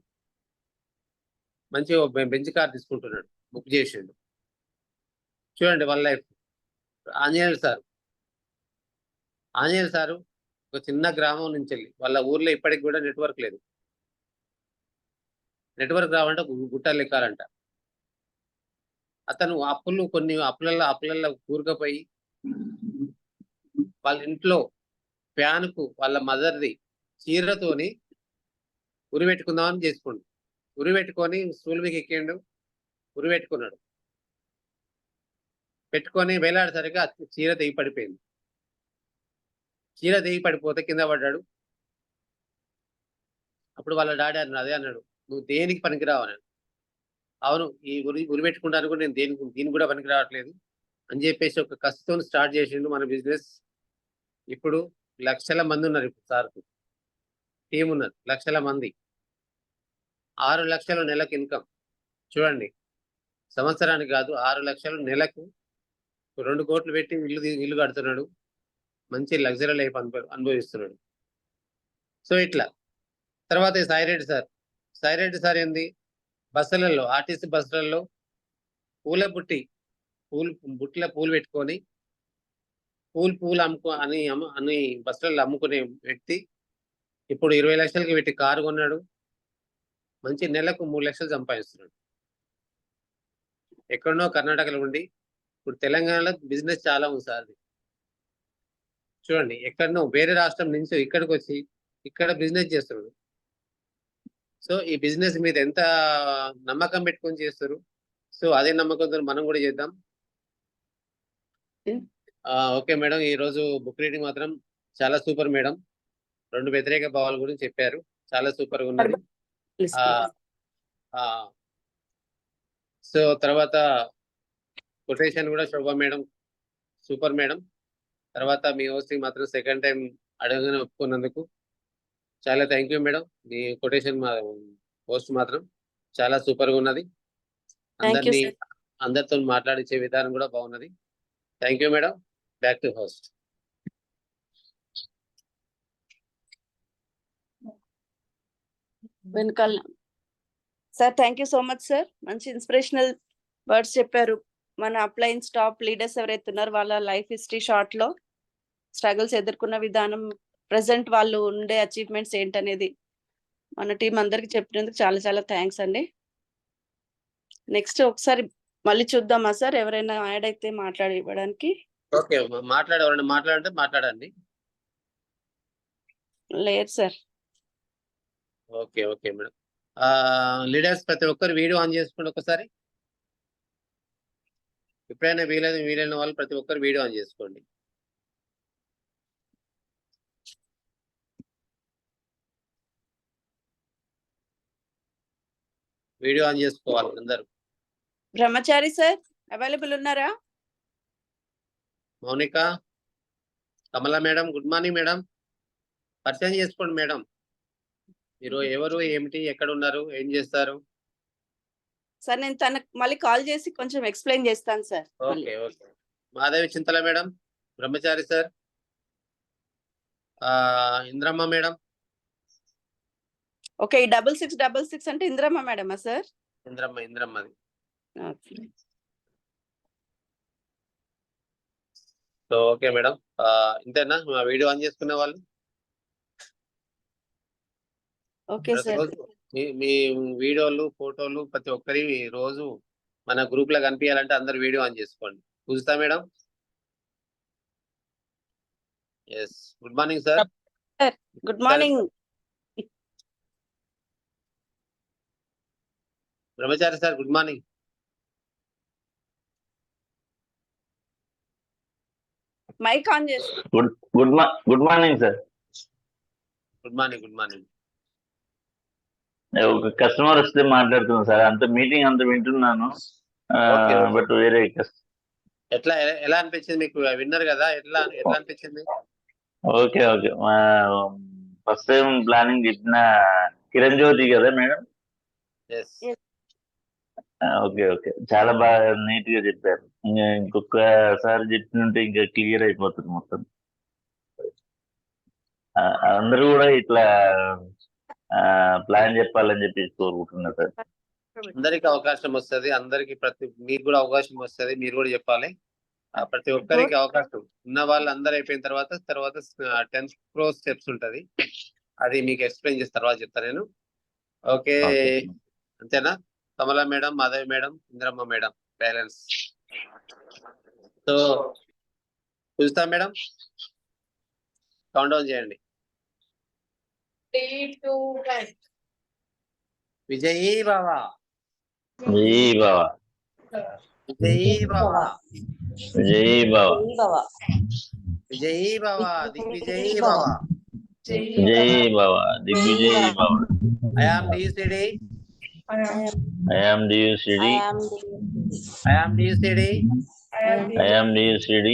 మంచి బెంచ్ కార్ తీసుకుంటున్నాడు, బుక్ చేసిండు. చూడండి వాళ్ళ లైఫ్. ఆంజనేయులు సారు ఒక చిన్న గ్రామం నుంచి వెళ్ళి వాళ్ళ ఊర్లో ఇప్పటికి కూడా నెట్వర్క్ లేదు. నెట్వర్క్ రావాలంటే గుట్టలు ఎక్కాలంట. అతను కొన్ని అప్పులలో కూరుకుపోయి వాళ్ళ ఇంట్లో ఫ్యాన్కు వాళ్ళ మదర్ది చీరతోని ఉరిపెట్టుకుందామని చేసుకుండు. ఉరిపెట్టుకొని స్టూల్ మీకు ఎక్కిండు, ఉరిపెట్టుకున్నాడు. పెట్టుకొని వేలాడేసరికి చీర తెగి పడిపోయింది. చీర తెగి పడిపోతే కింద పడ్డాడు. అప్పుడు వాళ్ళ డాడీ అదే అన్నాడు, నువ్వు దేనికి పనికిరావు అన్నాడు. అవును, ఈ ఉరిపెట్టుకుంటాను కూడా నేను దీనికి కూడా పనికి రావట్లేదు అని చెప్పేసి ఒక కష్టంతో స్టార్ట్ చేసిండు మన బిజినెస్. ఇప్పుడు లక్షల మంది ఉన్నారు. ఇప్పుడు సార్కు టీం ఉన్నారు, లక్షల మంది. 6 లక్షలు నెలకు ఇన్కమ్. చూడండి, సంవత్సరానికి కాదు, 6 లక్షలు నెలకు 2 కోట్లు పెట్టి ఇల్లు కడుతున్నాడు. మంచి లగ్జరీ లైఫ్ అనుభవిస్తున్నాడు. సో ఇట్లా తర్వాత సాయిరెడ్డి సార్ ఏంది, బస్సులలో ఆర్టీసీ బస్సులలో బుట్టిలో పూలు పెట్టుకొని పూలు అని బస్సులలో అమ్ముకునే వ్యక్తి ఇప్పుడు 20 లక్షలకి పెట్టి కారు కొన్నాడు. మంచి నెలకు 3 లక్షలు సంపాదిస్తున్నాడు. ఎక్కడనో కర్ణాటకలో ఉండి ఇప్పుడు తెలంగాణలో బిజినెస్ చాలా ఉంది సార్. చూడండి, ఎక్కడనో వేరే రాష్ట్రం నుంచి ఇక్కడికి వచ్చి ఇక్కడ బిజినెస్ చేస్తున్నాడు. సో ఈ బిజినెస్ మీద ఎంత నమ్మకం పెట్టుకొని చేస్తారు. సో అదే నమ్మకంతో మనం కూడా చేద్దాం. ఓకే మేడం, ఈ రోజు బుక్ రీడింగ్ మాత్రం చాలా సూపర్ మేడం. 2 వ్యతిరేక భావాల గురించి చెప్పారు, చాలా సూపర్ గా ఉన్నది. సో తర్వాత కొటేషన్ కూడా శోభా మేడం సూపర్ మేడం. తర్వాత మీ హోస్టింగ్ మాత్రం సెకండ్ టైం అడగగానే ఒప్పుకున్నందుకు చాలా thank you madam. Me quotation host మాత్రం చాలా సూపర్ గా ఉన్నది. అందరితో మాట్లాడించే విధానం కూడా బాగున్నది. Thank you madam. Back to host. వెనకాల sir thank you so much sir. మంచి ఇన్స్పిరేషనల్ వర్డ్స్ చెప్పారు. మన అప్లయన్స్ టాప్ లీడర్స్ ఎవరైతే ఉన్నారో వాళ్ళ లైఫ్ హిస్టరీ షార్ట్ లో స్ట్రగుల్స్ ఎదుర్కొన్న విధానం, ప్రెసెంట్ వాళ్ళు ఉండే అచీవ్మెంట్స్ ఏంటనేది మన టీం అందరికి చెప్పినందుకు చాలా చాలా థ్యాంక్స్ అండి. నెక్స్ట్ ఒకసారి మళ్ళీ చూద్దామా సార్, ఎవరైనా యాడ్ అయితే మాట్లాడి ఇవ్వడానికి. ఓకే, మాట్లాడంటే మాట్లాడండి. లేదు sir. Okay okay madam. Leaders ప్రతి ఒక్కరు వీడియో ఆన్ చేసుకోండి ఒకసారి. ఎప్పుడైనా వీలైన వాళ్ళు ప్రతి ఒక్కరు వీడియో ఆన్ చేసుకోండి. వీడియో ఆన్ చేసుకోవాలి అందరు. బ్రహ్మచారి సార్ అవైలబుల్ ఉన్నారా? మౌనిక, కమలా మేడం, గుడ్ మార్నింగ్ మేడం. పరిచయం చేసుకోండి మేడం. మీరు ఎవరు, ఏమిటి, ఎక్కడ ఉన్నారు, ఏం చేస్తారు? సార్ నేను తనకు మళ్ళీ కాల్ చేసి కొంచెం ఎక్స్ప్లెయిన్ చేస్తాను sir. Okay okay. Madhavi Chintala madam, Brahmachari sir, Indramma madam. Okay, ఈ 6666 అంటే ఇంద్రమ్మ మేడమా సార్? ఇంద్రమ్మది. ఓకే. సో ఓకే మేడం, ఇంతేనా మా వీడియో ఆన్ చేసుకునే వాళ్ళు? Okay sir. మీ వీడియోలు, ఫోటోలు ప్రతి ఒక్కరి రోజు మన గ్రూప్ లో కనిపించాలంటే అందరు వీడియో ఆన్ చేసుకోండి. Pujitha madam. Yes, good morning sir. Good morning. Brahmachari sir, good morning. Mic on చేసి. Good morning sir. Good morning. ఒక కస్టమర్ వస్తే మాట్లాడుతున్నాను సార్. అంత మీటింగ్ అంత వింటున్నాను, బట్ వేరే ఎలా అనిపించింది మీకు? విన్నర్ కదా, ఎట్లా అనిపించింది? ఓకే ఫస్ట్ టైం ప్లానింగ్ చెప్పిన కిరణ్ జ్యోతి కదా మేడం? ఓకే చాలా బాగా నీట్ గా చెప్పారు. ఇంకొకసారి చెప్పినట్టే ఇంకా క్లియర్ అయిపోతుంది మొత్తం. అందరూ కూడా ఇట్లా ప్లాన్ చెప్పాలని చెప్పి కోరుకుంటున్నా సార్. అందరికి అవకాశం వస్తుంది, మీకు కూడా అవకాశం వస్తుంది, మీరు కూడా చెప్పాలి. ప్రతి ఒక్కరికి అవకాశం ఉన్న వాళ్ళు అందరు అయిపోయిన తర్వాత 10 pro స్టెప్స్ ఉంటది, అది మీకు ఎక్స్ప్లెయిన్ చేసిన తర్వాత చెప్తాను నేను. ఓకే అంతేనా? Kamala madam, Madhavi madam, Indramma madam balance. So Pujitha madam count down చేయండి. 3, 2, 1. విజయీ భవ. జై బావ. విజయీ భవ. జై బావ. విజయీ భవ. దిగ్విజయీ భవ. జై బావ. దిగ్విజయీ భవ. I am DUCD. I am DUCD. I am DUCD. I am DUCD.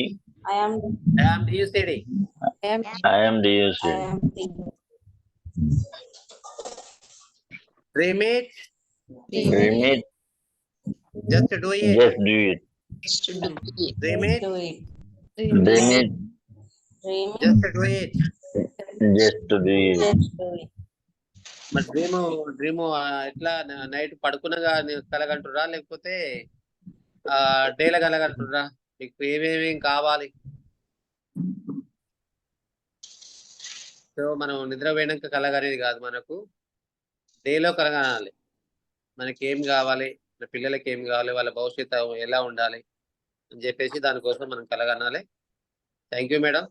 I am I am DUCD. I am DUCD. Dream it. Dream it. Just do it. Just do it. Dream it. Dream it. Just do it. Just మరి డ్రీమ్ ఎట్లా నైట్ పడుకునగా కలగంటురా లేకపోతే డేలో కలగంటురా? మీకు ఏమేమి కావాలి? సో మనం నిద్ర పోయినాక కలగనేది కాదు, మనకు డేలో కలగనాలి. మనకి ఏం కావాలి, మన పిల్లలకి ఏం కావాలి, వాళ్ళ భవిష్యత్తు ఎలా ఉండాలి అని చెప్పేసి దానికోసం మనం కలగనాలి. Thank you madam.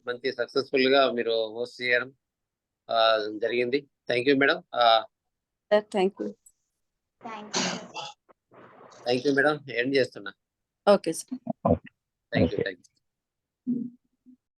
మంచి సక్సెస్ఫుల్ గా మీరు హోస్ట్ చేయడం జరిగింది. Thank you madam. Thank you. Thank you madam. End చేస్తున్నా. Okay sir. Thank you.